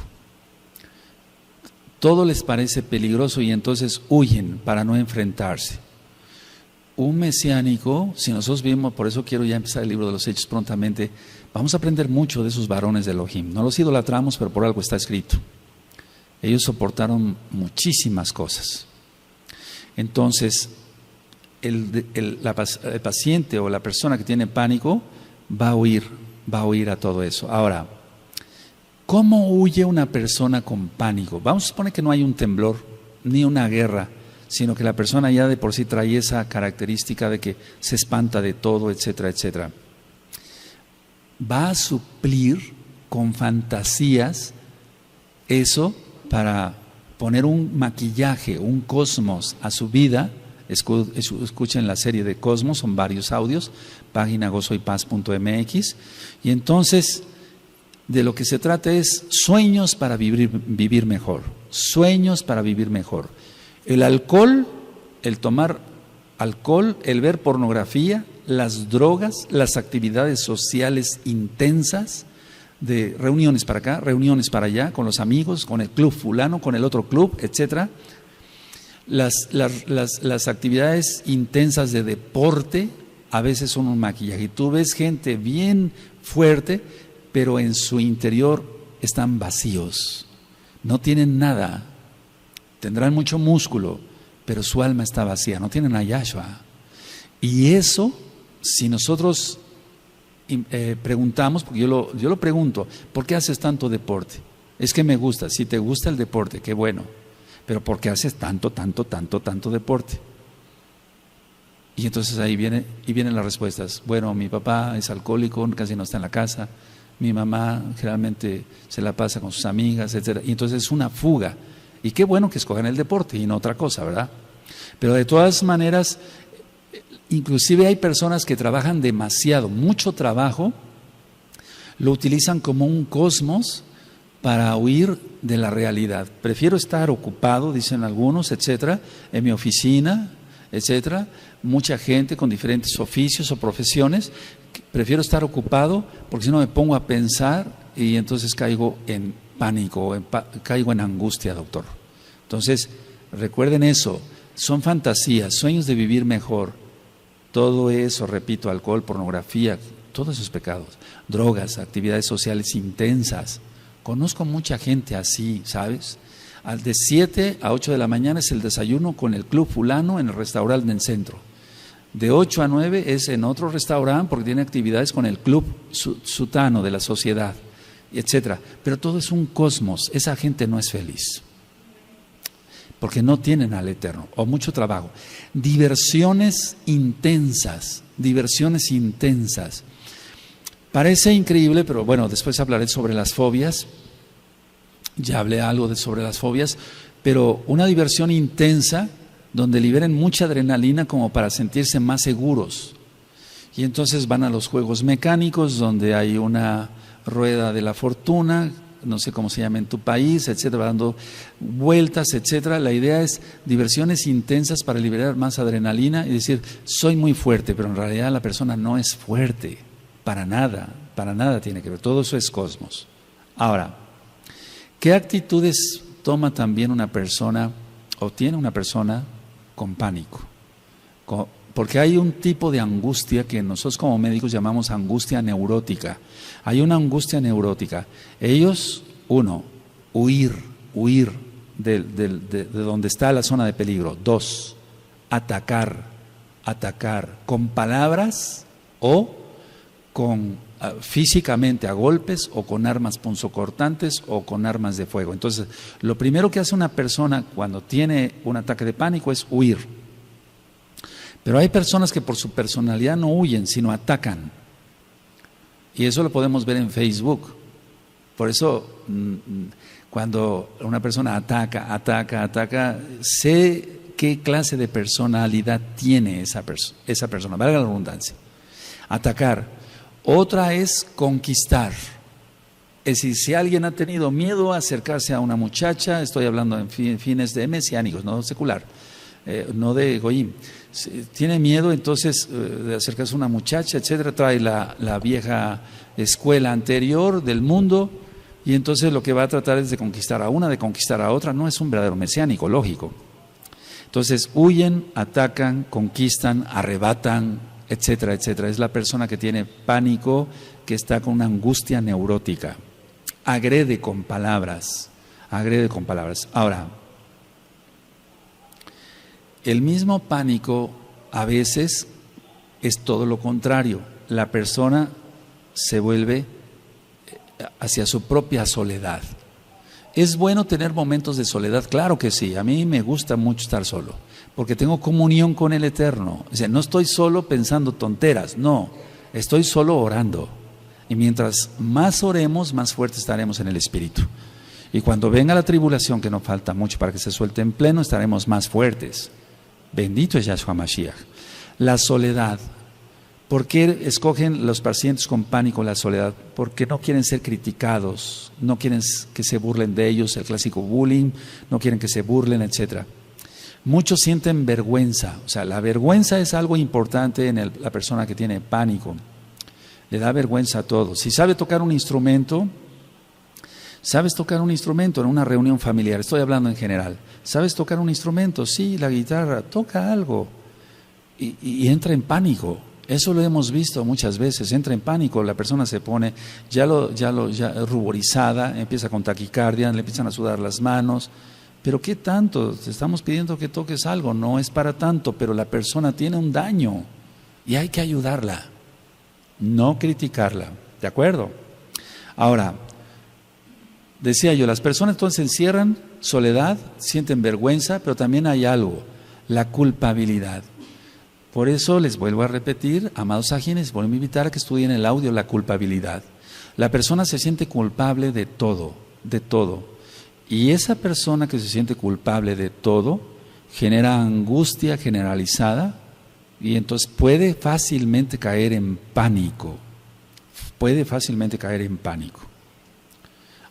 Todo les parece peligroso y entonces huyen para no enfrentarse. Un mesiánico, si nosotros vimos, por eso quiero ya empezar el libro de los Hechos prontamente, vamos a aprender mucho de esos varones de Elohim. No los idolatramos, pero por algo está escrito. Ellos soportaron muchísimas cosas. Entonces, el paciente o la persona que tiene pánico va a huir a todo eso. Ahora, ¿cómo huye una persona con pánico? Vamos a suponer que no hay un temblor ni una guerra, sino que la persona ya de por sí trae esa característica de que se espanta de todo, etcétera, etcétera. Va a suplir con fantasías eso para poner un maquillaje, un cosmos a su vida. Escuchen la serie de Cosmos, son varios audios, página gozoypaz.mx, y entonces de lo que se trata es sueños para vivir mejor, sueños para vivir mejor. El alcohol, el tomar alcohol, el ver pornografía, las drogas, las actividades sociales intensas, de reuniones para acá, reuniones para allá, con los amigos, con el club fulano, con el otro club, etcétera. Las actividades intensas de deporte a veces son un maquillaje. Y tú ves gente bien fuerte, pero en su interior están vacíos, no tienen nada, tendrán mucho músculo, pero su alma está vacía, no tienen a Yahshua. Y eso, si nosotros preguntamos, porque yo lo pregunto, ¿por qué haces tanto deporte? Es que me gusta. Si te gusta el deporte, qué bueno. Pero ¿por qué haces tanto deporte? Y entonces ahí vienen las respuestas. Bueno, mi papá es alcohólico, casi no está en la casa. Mi mamá generalmente se la pasa con sus amigas, etcétera. Y entonces es una fuga. Y qué bueno que escojan el deporte y no otra cosa, ¿verdad? Pero de todas maneras, inclusive hay personas que trabajan demasiado, mucho trabajo. lo utilizan como un cosmos para huir de la realidad. Prefiero estar ocupado, dicen algunos, etcétera, en mi oficina, etcétera. Mucha gente con diferentes oficios o profesiones, prefiero estar ocupado porque si no me pongo a pensar y entonces caigo en pánico, caigo en angustia, doctor. Entonces, recuerden eso, son fantasías, sueños de vivir mejor. Todo eso, repito, alcohol, pornografía, todos esos pecados, drogas, actividades sociales intensas. Conozco mucha gente así, ¿sabes? De 7 a 8 de la mañana es el desayuno con el club fulano en el restaurante del centro. De 8 a 9 es en otro restaurante porque tiene actividades con el club sutano de la sociedad, etcétera. Pero todo es un cosmos, esa gente no es feliz. Porque no tienen al Eterno, o mucho trabajo. Diversiones intensas. Parece increíble, pero bueno, después hablaré sobre las fobias. Ya hablé algo sobre las fobias, pero una diversión intensa donde liberen mucha adrenalina como para sentirse más seguros. Y entonces van a los juegos mecánicos donde hay una rueda de la fortuna, no sé cómo se llama en tu país, etcétera, dando vueltas, etcétera. La idea es diversiones intensas para liberar más adrenalina y decir, soy muy fuerte, pero en realidad la persona no es fuerte, para nada tiene que ver, todo eso es cosmos. Ahora, ¿qué actitudes toma también una persona o tiene una persona con pánico? Porque hay un tipo de angustia que nosotros como médicos llamamos angustia neurótica. Hay una angustia neurótica. Ellos, uno, huir de donde está la zona de peligro. 2, atacar con palabras o físicamente a golpes o con armas punzocortantes o con armas de fuego. Entonces, lo primero que hace una persona cuando tiene un ataque de pánico es huir. Pero hay personas que por su personalidad no huyen, sino atacan. Y eso lo podemos ver en Facebook. Por eso, cuando una persona ataca, sé qué clase de personalidad tiene esa persona, valga la redundancia. Atacar. Otra es conquistar. Es decir, si alguien ha tenido miedo a acercarse a una muchacha, estoy hablando en fines de mesiánicos, no secular, no de Goyim. Tiene miedo entonces de acercarse a una muchacha, etcétera, trae la vieja escuela anterior del mundo y entonces lo que va a tratar es de conquistar a una, de conquistar a otra. No es un verdadero mesiánico, lógico. Entonces huyen, atacan, conquistan, arrebatan, etcétera, etcétera. Es la persona que tiene pánico, que está con una angustia neurótica. Agrede con palabras. Ahora, el mismo pánico a veces es todo lo contrario. La persona se vuelve hacia su propia soledad. ¿Es bueno tener momentos de soledad? Claro que sí, a mí me gusta mucho estar solo, porque tengo comunión con el Eterno. O sea, no estoy solo pensando tonteras, no, estoy solo orando. Y mientras más oremos, más fuertes estaremos en el Espíritu. Y cuando venga la tribulación, que no falta mucho para que se suelte en pleno, estaremos más fuertes. Bendito es Yahshua Mashiach. La soledad. ¿Por qué escogen los pacientes con pánico la soledad? Porque no quieren ser criticados, no quieren que se burlen de ellos, el clásico bullying, no quieren que se burlen, etc. Muchos sienten vergüenza, o sea, la vergüenza es algo importante en la persona que tiene pánico. Le da vergüenza a todo. Si sabe tocar un instrumento, ¿sabes tocar un instrumento en una reunión familiar? Estoy hablando en general. ¿Sabes tocar un instrumento? Sí, la guitarra, toca algo. Y entra en pánico. Eso lo hemos visto muchas veces, entra en pánico, la persona se pone ya ruborizada, empieza con taquicardia, le empiezan a sudar las manos. Pero ¿qué tanto? Te estamos pidiendo que toques algo, no es para tanto, pero la persona tiene un daño y hay que ayudarla, no criticarla, ¿de acuerdo? Ahora, decía yo, las personas entonces encierran soledad, sienten vergüenza, pero también hay algo, la culpabilidad. Por eso les vuelvo a repetir, amados ajines, vuelvo a invitar a que estudien el audio, la culpabilidad. La persona se siente culpable de todo, de todo. Y esa persona que se siente culpable de todo genera angustia generalizada y entonces puede fácilmente caer en pánico. puede fácilmente caer en pánico.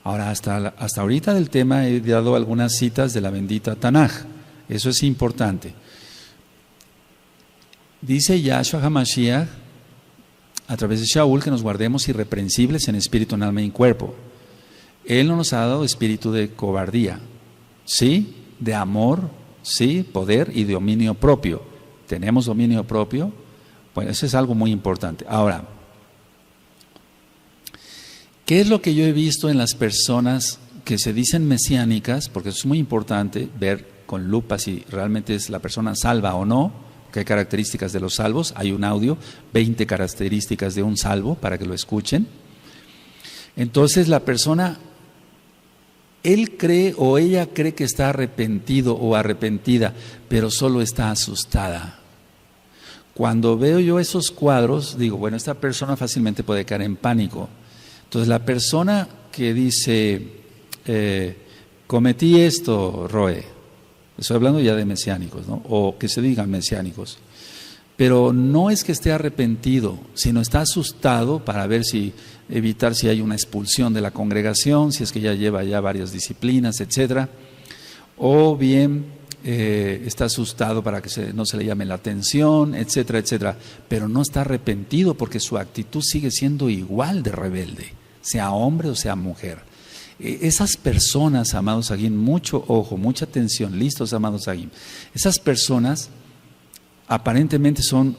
Ahora, hasta ahorita del tema he dado algunas citas de la bendita Tanaj. Eso es importante. Dice Yahshua HaMashiach a través de Shaul que nos guardemos irreprensibles en espíritu, en alma y en cuerpo. Él no nos ha dado espíritu de cobardía, sí, de amor, sí, poder y de dominio propio. ¿Tenemos dominio propio? Bueno, eso es algo muy importante. Ahora, ¿qué es lo que yo he visto en las personas que se dicen mesiánicas? Porque es muy importante ver con lupa si realmente es la persona salva o no, que hay características de los salvos. Hay un audio, 20 características de un salvo para que lo escuchen. Entonces la persona, él cree o ella cree que está arrepentido o arrepentida, pero solo está asustada. Cuando veo yo esos cuadros, digo, bueno, esta persona fácilmente puede caer en pánico. Entonces la persona que dice, cometí esto, Roe, estoy hablando ya de mesiánicos, ¿no? O que se digan mesiánicos, pero no es que esté arrepentido, sino está asustado para ver evitar si hay una expulsión de la congregación, si es que ya lleva ya varias disciplinas, etcétera, o bien está asustado para que no se le llame la atención, etcétera, etcétera, pero no está arrepentido porque su actitud sigue siendo igual de rebelde, sea hombre o sea mujer. Esas personas, amados Agim, mucho ojo, mucha atención, listos, amados Agim, esas personas aparentemente son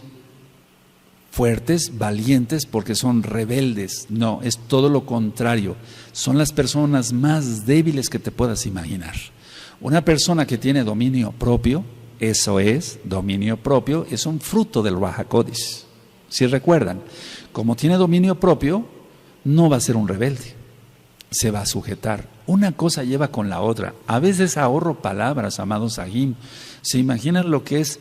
fuertes, valientes porque son rebeldes. No, es todo lo contrario, son las personas más débiles que te puedas imaginar. Una persona que tiene dominio propio, eso es, dominio propio, es un fruto del Ruach HaKodesh. Si recuerdan, como tiene dominio propio, no va a ser un rebelde, se va a sujetar. Una cosa lleva con la otra. A veces ahorro palabras, amados Agim. ¿Se imaginan lo que es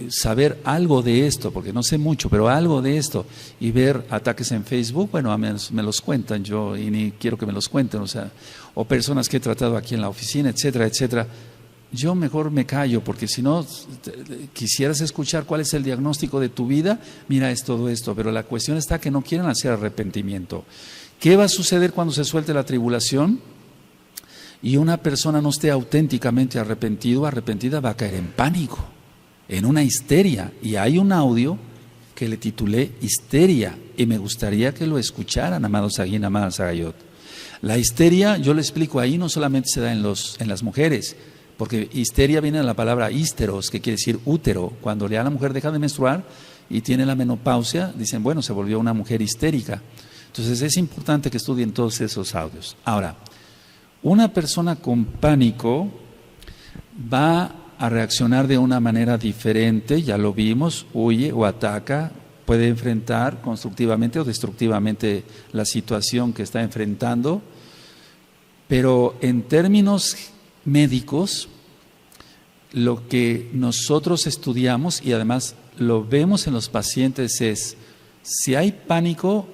saber algo de esto? Porque no sé mucho, pero algo de esto, y ver ataques en Facebook, bueno, a menos me los cuentan yo y ni quiero que me los cuenten, o personas que he tratado aquí en la oficina, etcétera, etcétera. Yo mejor me callo, porque si no quisieras escuchar cuál es el diagnóstico de tu vida, mira, es todo esto, pero la cuestión está que no quieren hacer arrepentimiento. ¿Qué va a suceder cuando se suelte la tribulación? Y una persona no esté auténticamente arrepentida, va a caer en pánico, en una histeria. Y hay un audio que le titulé Histeria, y me gustaría que lo escucharan, amados Agim, amadas Agayot. La histeria, yo le explico ahí, no solamente se da en las mujeres, porque histeria viene de la palabra hísteros, que quiere decir útero. Cuando ya la mujer deja de menstruar y tiene la menopausia, dicen, bueno, se volvió una mujer histérica. Entonces es importante que estudien todos esos audios. Ahora, una persona con pánico va a reaccionar de una manera diferente, ya lo vimos, huye o ataca, puede enfrentar constructivamente o destructivamente la situación que está enfrentando, pero en términos médicos, lo que nosotros estudiamos y además lo vemos en los pacientes es, si hay pánico,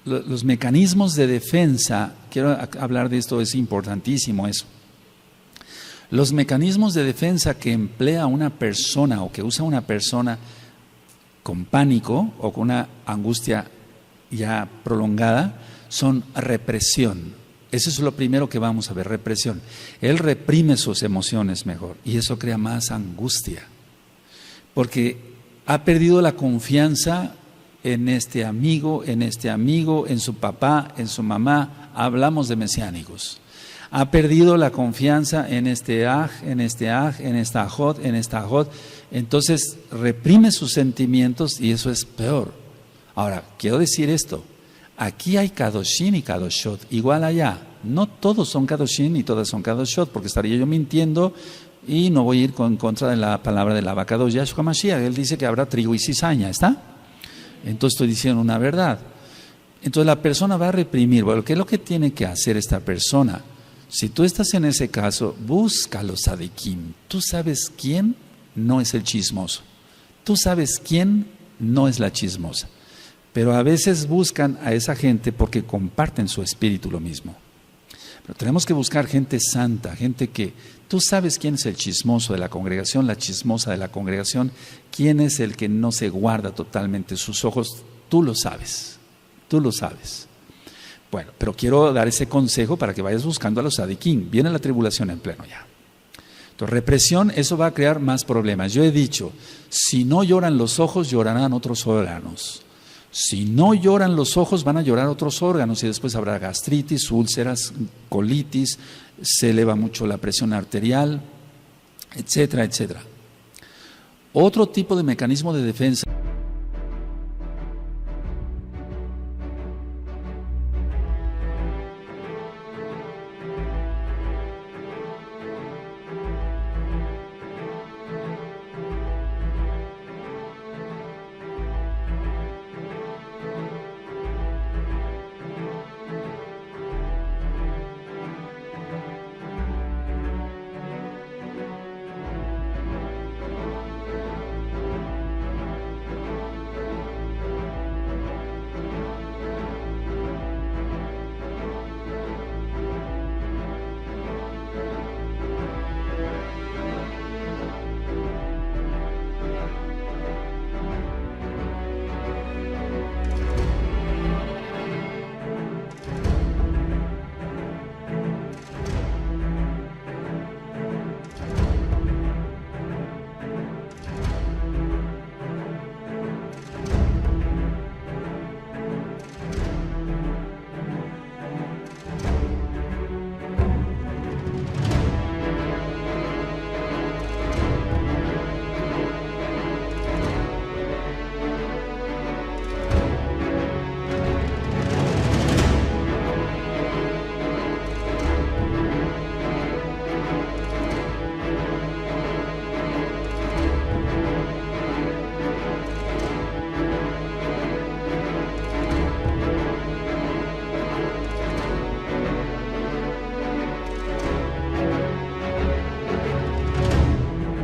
los mecanismos de defensa, quiero hablar de esto, es importantísimo eso. Los mecanismos de defensa que emplea una persona o que usa una persona con pánico o con una angustia ya prolongada son represión. Eso es lo primero que vamos a ver, represión. Él reprime sus emociones mejor y eso crea más angustia porque ha perdido la confianza en este amigo, en su papá, en su mamá. Hablamos de mesiánicos. Ha perdido la confianza en este en esta ajot. Entonces reprime sus sentimientos y eso es peor. Ahora, quiero decir esto. Aquí hay Kadoshim y Kadoshot, igual allá. No todos son Kadoshim y todas son Kadoshot, porque estaría yo mintiendo y no voy a ir en contra de la palabra del Abacados Yahshua Mashiach. Él dice que habrá trigo y cizaña, ¿está? Entonces estoy diciendo una verdad. Entonces la persona va a reprimir. Bueno, ¿qué es lo que tiene que hacer esta persona? Si tú estás en ese caso, busca los sadikim. Tú sabes quién no es el chismoso. Tú sabes quién no es la chismosa. Pero a veces buscan a esa gente porque comparten su espíritu lo mismo. Pero tenemos que buscar gente santa, gente que tú sabes quién es el chismoso de la congregación, la chismosa de la congregación, quién es el que no se guarda totalmente sus ojos, tú lo sabes. tú lo sabes. Bueno, pero quiero dar ese consejo para que vayas buscando a los tzadikim. Viene la tribulación en pleno ya. Entonces, represión, eso va a crear más problemas. Yo he dicho, si no lloran los ojos, llorarán otros órganos. Si no lloran los ojos, van a llorar otros órganos y después habrá gastritis, úlceras, colitis, se eleva mucho la presión arterial, etcétera, etcétera. Otro tipo de mecanismo de defensa.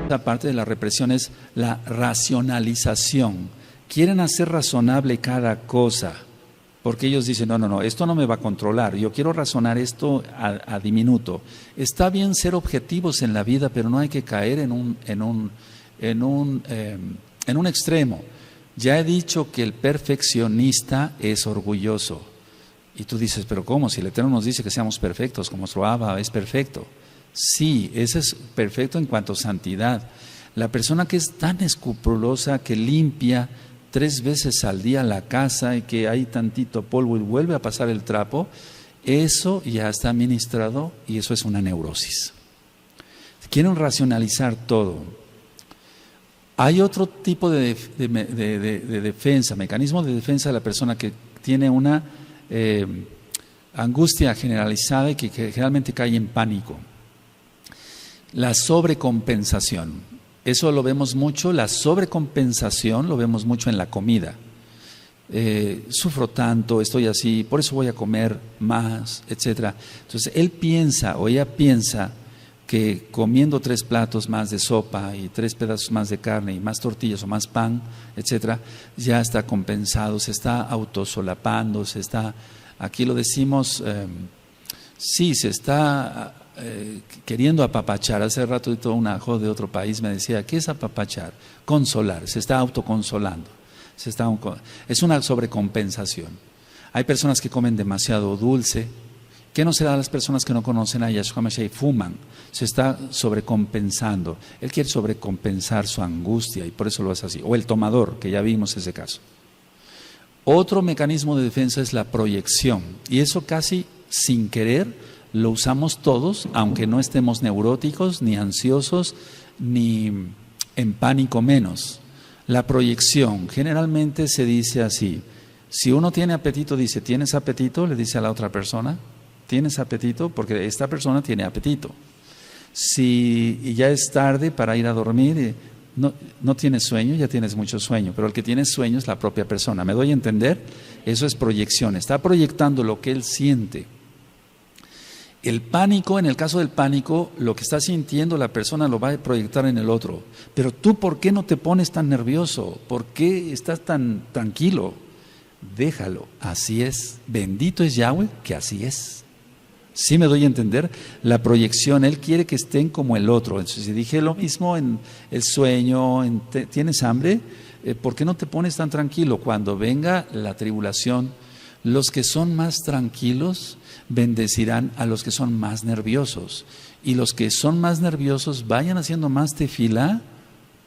La parte de la represión es la racionalización. Quieren hacer razonable cada cosa, porque ellos dicen, no, esto no me va a controlar, yo quiero razonar esto a diminuto. Está bien ser objetivos en la vida, pero no hay que caer en un extremo. Ya he dicho que el perfeccionista es orgulloso. Y tú dices, pero ¿cómo? Si el Eterno nos dice que seamos perfectos, como nuestro Abba es perfecto. Sí, ese es perfecto en cuanto a santidad. La persona que es tan escrupulosa, que limpia 3 veces al día la casa y que hay tantito polvo y vuelve a pasar el trapo, eso ya está ministrado y eso es una neurosis. Quieren racionalizar todo. Hay otro tipo de defensa, mecanismo de defensa de la persona que tiene una angustia generalizada y que generalmente cae en pánico. La sobrecompensación, eso lo vemos mucho, la sobrecompensación lo vemos mucho en la comida. Sufro tanto, estoy así, por eso voy a comer más, etc. Entonces él piensa o ella piensa que comiendo 3 platos más de sopa y 3 pedazos más de carne y más tortillas o más pan, etc., ya está compensado, se está autosolapando, se está, aquí lo decimos, sí, se está queriendo apapachar. Hace rato una joven de otro país me decía, ¿qué es apapachar? Consolar, se está autoconsolando, es una sobrecompensación. Hay personas que comen demasiado dulce. ¿Qué no se da a las personas que no conocen a Yahshua Mashiach y fuman? Se está sobrecompensando. Él quiere sobrecompensar su angustia y por eso lo hace así. O el tomador, que ya vimos ese caso. Otro mecanismo de defensa es la proyección. Y eso casi sin querer lo usamos todos, aunque no estemos neuróticos, ni ansiosos, ni en pánico menos. La proyección, generalmente se dice así. Si uno tiene apetito, dice, ¿tienes apetito? Le dice a la otra persona, ¿tienes apetito? Porque esta persona tiene apetito. Si ya es tarde para ir a dormir, no tienes sueño, ya tienes mucho sueño, pero el que tiene sueño es la propia persona. ¿Me doy a entender? Eso es proyección, está proyectando lo que él siente. El pánico, en el caso del pánico, lo que está sintiendo la persona lo va a proyectar en el otro. Pero tú, ¿por qué no te pones tan nervioso? ¿Por qué estás tan tranquilo? Déjalo, así es. Bendito es Yahweh, que así es. ¿Sí me doy a entender? La proyección, Él quiere que estén como el otro. Entonces, si dije lo mismo en el sueño, ¿tienes hambre? ¿Por qué no te pones tan tranquilo? Cuando venga la tribulación, Los que son más tranquilos bendecirán a los que son más nerviosos. Y los que son más nerviosos vayan haciendo más tefilá,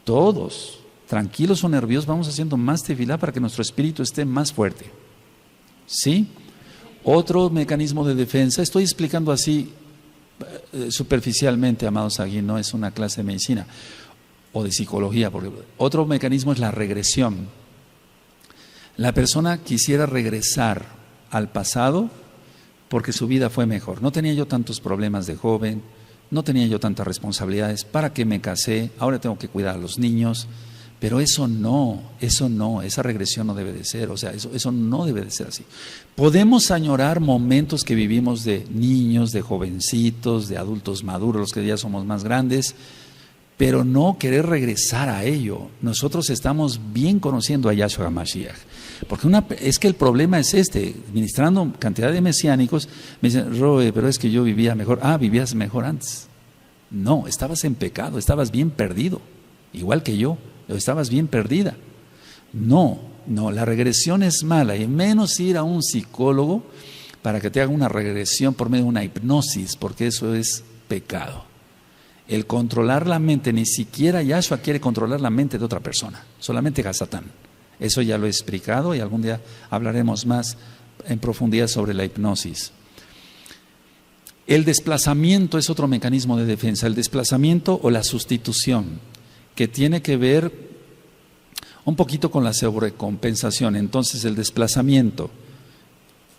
todos, tranquilos o nerviosos, vamos haciendo más tefilá para que nuestro espíritu esté más fuerte. ¿Sí? Otro mecanismo de defensa, estoy explicando así superficialmente, amados, aquí no es una clase de medicina o de psicología, porque otro mecanismo es la regresión. La persona quisiera regresar al pasado porque su vida fue mejor. No tenía yo tantos problemas de joven, no tenía yo tantas responsabilidades, ¿para qué me casé? Ahora tengo que cuidar a los niños. Pero eso no, esa regresión no debe de ser, o sea, eso no debe de ser así. Podemos añorar momentos que vivimos de niños, de jovencitos, de adultos maduros, los que ya somos más grandes, pero no querer regresar a ello. Nosotros estamos bien conociendo a Yahshua HaMashiach, porque es que el problema es ministrando cantidad de mesiánicos, me dicen, Roe, pero es que yo vivía mejor. Vivías mejor antes. No, estabas en pecado, estabas bien perdido, igual que yo. Estabas bien perdida. No, la regresión es mala, y menos ir a un psicólogo para que te haga una regresión por medio de una hipnosis, porque eso es pecado. El controlar la mente, ni siquiera Yahshua quiere controlar la mente de otra persona, solamente Hasatán. Eso ya lo he explicado y algún día hablaremos más en profundidad sobre la hipnosis. El desplazamiento es otro mecanismo de defensa, el desplazamiento o la sustitución, que tiene que ver un poquito con la sobrecompensación. Entonces el desplazamiento,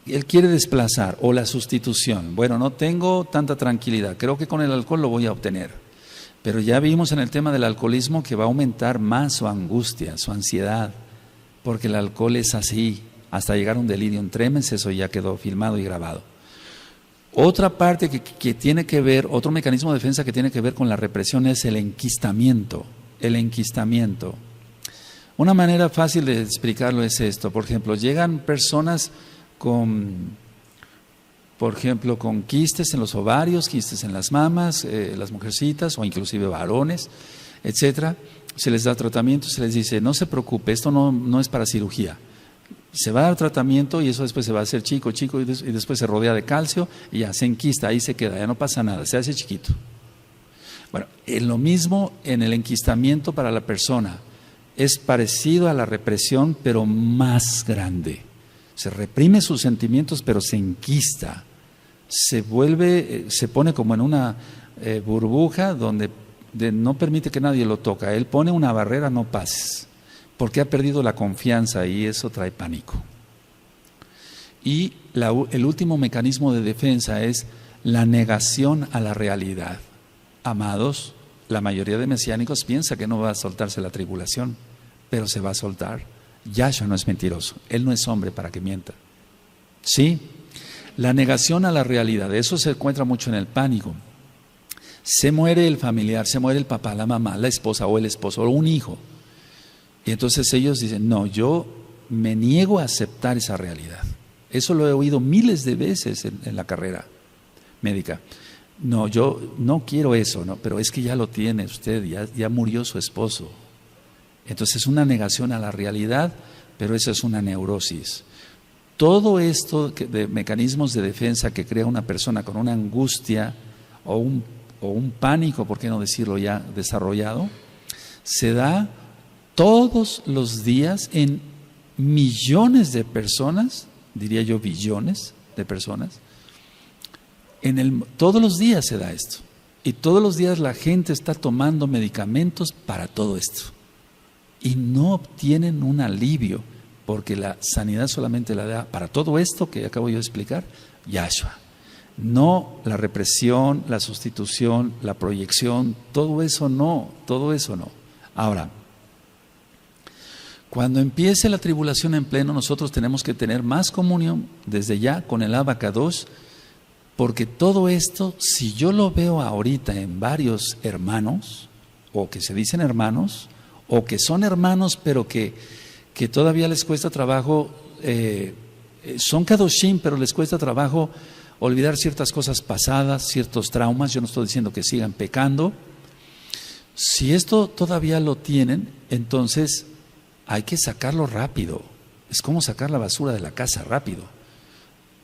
él quiere desplazar, o la sustitución. Bueno, no tengo tanta tranquilidad, creo que con el alcohol lo voy a obtener. Pero ya vimos en el tema del alcoholismo que va a aumentar más su angustia, su ansiedad, porque el alcohol es así, hasta llegar a un delirium tremens, eso ya quedó filmado y grabado. Otra parte que tiene que ver, otro mecanismo de defensa que tiene que ver con la represión es el enquistamiento. El enquistamiento. Una manera fácil de explicarlo es esto. Por ejemplo, llegan personas con quistes en los ovarios, quistes en las mamas, las mujercitas o inclusive varones, etcétera. Se les da tratamiento, se les dice, no se preocupe, esto no es para cirugía. Se va a dar tratamiento y eso después se va a hacer chico y después se rodea de calcio y ya se enquista, ahí se queda, ya no pasa nada, se hace chiquito. Bueno, en lo mismo en el enquistamiento para la persona, es parecido a la represión, pero más grande. Se reprime sus sentimientos, pero se enquista, se pone como en una burbuja donde no permite que nadie lo toque. Él pone una barrera, no pases, porque ha perdido la confianza y eso trae pánico. Y el último mecanismo de defensa es la negación a la realidad. Amados, la mayoría de mesiánicos piensa que no va a soltarse la tribulación, pero se va a soltar. Yahshua no es mentiroso, Él no es hombre para que mienta. ¿Sí? La negación a la realidad, eso se encuentra mucho en el pánico. Se muere el familiar, se muere el papá, la mamá, la esposa o el esposo o un hijo. Y entonces ellos dicen, no, yo me niego a aceptar esa realidad. Eso lo he oído miles de veces en la carrera médica. No, yo no quiero eso, no, pero es que ya lo tiene usted, ya murió su esposo. Entonces es una negación a la realidad, pero eso es una neurosis. Todo esto de mecanismos de defensa que crea una persona con una angustia o un pánico, por qué no decirlo ya desarrollado, se da todos los días en millones de personas, diría yo billones de personas. Todos los días se da esto. Y todos los días la gente está tomando medicamentos para todo esto. Y no obtienen un alivio, porque la sanidad solamente la da para todo esto que acabo yo de explicar, Yahshua. No la represión, la sustitución, la proyección, todo eso no. Ahora, cuando empiece la tribulación en pleno, nosotros tenemos que tener más comunión desde ya con el Abacadosh, porque todo esto, si yo lo veo ahorita en varios hermanos, o que se dicen hermanos, o que son hermanos pero que todavía les cuesta trabajo, son Kadoshim, pero les cuesta trabajo olvidar ciertas cosas pasadas, ciertos traumas. Yo no estoy diciendo que sigan pecando. Si esto todavía lo tienen, entonces hay que sacarlo rápido. Es como sacar la basura de la casa rápido.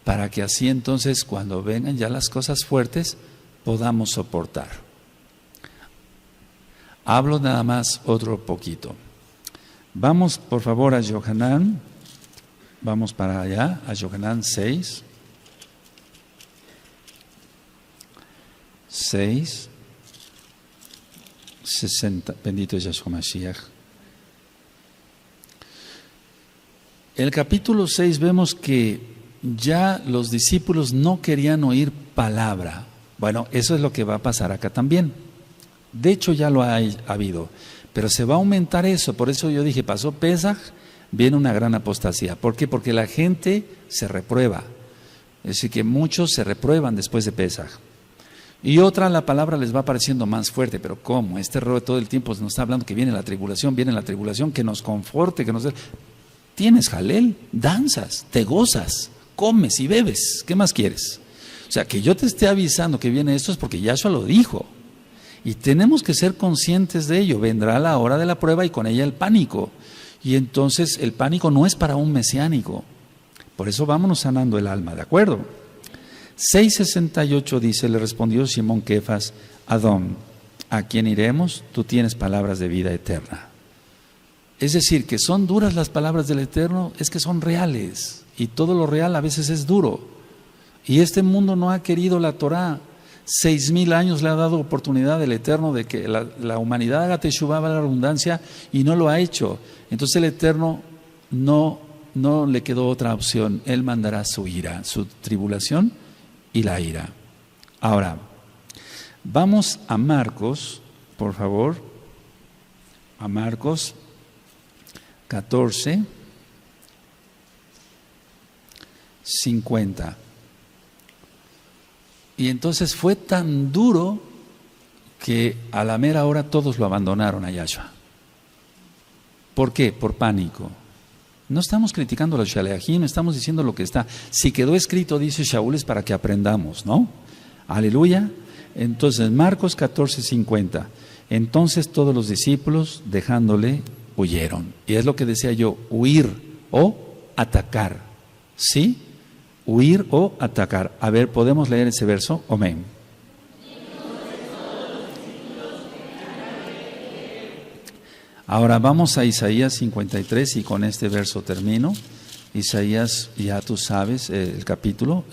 para que así entonces cuando vengan ya las cosas fuertes podamos soportar. Hablo nada más otro poquito. Vamos por favor a Yohanan, vamos para allá, a Yohanan 6. 60, bendito es Yahshua Mashiach. El capítulo 6 vemos que ya los discípulos no querían oír palabra. Bueno, eso es lo que va a pasar acá también. De hecho ya lo ha habido, pero se va a aumentar eso. Por eso yo dije, pasó Pesaj, viene una gran apostasía. ¿Por qué? Porque la gente se reprueba. Es decir, que muchos se reprueban después de Pesaj. Y otra, la palabra les va pareciendo más fuerte, pero ¿cómo? Este rollo todo el tiempo nos está hablando que viene la tribulación, que nos conforte, que nos... Tienes jalel, danzas, te gozas, comes y bebes, ¿qué más quieres? O sea, que yo te esté avisando que viene esto es porque Yahshua lo dijo. Y tenemos que ser conscientes de ello. Vendrá la hora de la prueba y con ella el pánico. Y entonces el pánico no es para un mesiánico. Por eso vámonos sanando el alma, ¿de acuerdo? 6:68 dice, le respondió Simón Kefas, Adón, ¿a quién iremos? Tú tienes palabras de vida eterna. Es decir, que son duras las palabras del Eterno, es que son reales. Y todo lo real a veces es duro. Y este mundo no ha querido la Torah. 6,000 años le ha dado oportunidad el Eterno de que la humanidad haga teshuvá, la redundancia, y no lo ha hecho. Entonces el Eterno no le quedó otra opción. Él mandará su ira, su tribulación y la ira. Ahora, vamos a Marcos, por favor, a Marcos 14, 50. Y entonces fue tan duro que a la mera hora todos lo abandonaron a Yahshua. ¿Por qué? Por pánico. No estamos criticando a los Shaleachim, estamos diciendo lo que está. Si quedó escrito, dice Shaul, es para que aprendamos, ¿no? Aleluya. Entonces, Marcos 14:50. Entonces todos los discípulos, dejándole, huyeron. Y es lo que decía yo, huir o atacar. ¿Sí? Huir o atacar. A ver, ¿podemos leer ese verso? Amén. Ahora vamos a Isaías 53 y con este verso termino. Isaías, ya tú sabes el capítulo.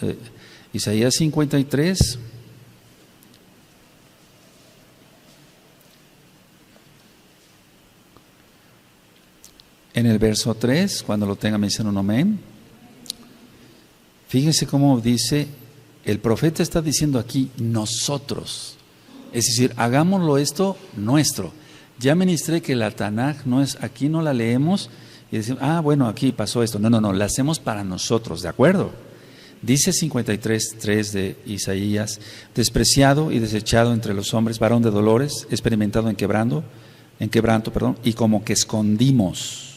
Isaías 53. En el verso 3, cuando lo tenga me dicen un amén. Fíjense cómo dice, el profeta está diciendo aquí, nosotros. Es decir, hagámoslo esto nuestro. Ya ministré que la Tanaj no es, aquí no la leemos y decimos, bueno, aquí pasó esto. No, la hacemos para nosotros, ¿de acuerdo? Dice 53:3 de Isaías, despreciado y desechado entre los hombres, varón de dolores, experimentado en quebranto, y como que escondimos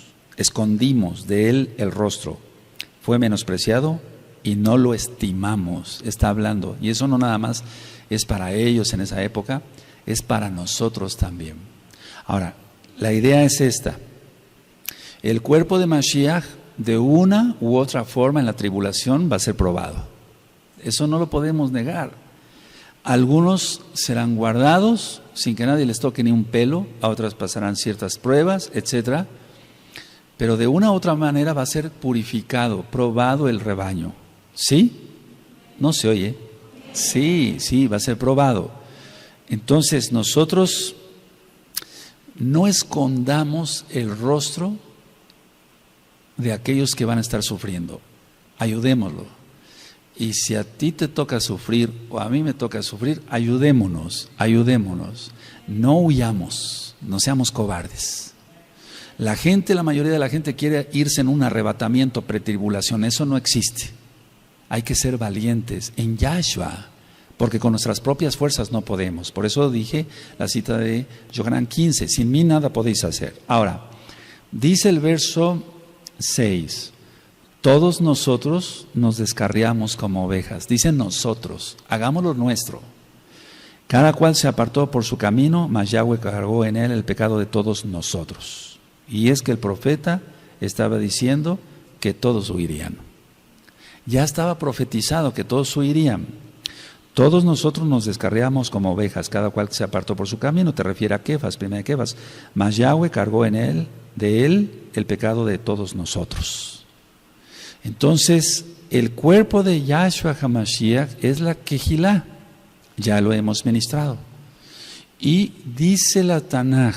de él el rostro. Fue menospreciado y no lo estimamos, está hablando. Y eso no nada más es para ellos en esa época, es para nosotros también. Ahora, la idea es esta. El cuerpo de Mashiach, de una u otra forma en la tribulación, va a ser probado. Eso no lo podemos negar. Algunos serán guardados sin que nadie les toque ni un pelo, a otras pasarán ciertas pruebas, etcétera. Pero de una u otra manera va a ser purificado, probado el rebaño. ¿Sí? ¿No se oye? Sí, va a ser probado. Entonces nosotros no escondamos el rostro de aquellos que van a estar sufriendo. Ayudémoslo. Y si a ti te toca sufrir o a mí me toca sufrir, ayudémonos. No huyamos, no seamos cobardes. La mayoría de la gente quiere irse en un arrebatamiento pretribulación. Eso no existe. Hay que ser valientes en Yahshua, porque con nuestras propias fuerzas no podemos. Por eso dije la cita de Yohanan 15, sin mí nada podéis hacer. Ahora, dice el verso 6, todos nosotros nos descarriamos como ovejas. Dice nosotros, hagámoslo nuestro. Cada cual se apartó por su camino, mas Yahweh cargó en él el pecado de todos nosotros. Y es que el profeta estaba diciendo que todos huirían. Ya estaba profetizado que todos huirían. Todos nosotros nos descarriamos como ovejas, cada cual se apartó por su camino. Te refiere a Kefas, primera de Kefas. Mas Yahweh cargó de él el pecado de todos nosotros. Entonces, el cuerpo de Yahshua HaMashiach es la Kehilá. Ya lo hemos ministrado. Y dice la Tanaj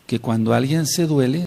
que cuando alguien se duele,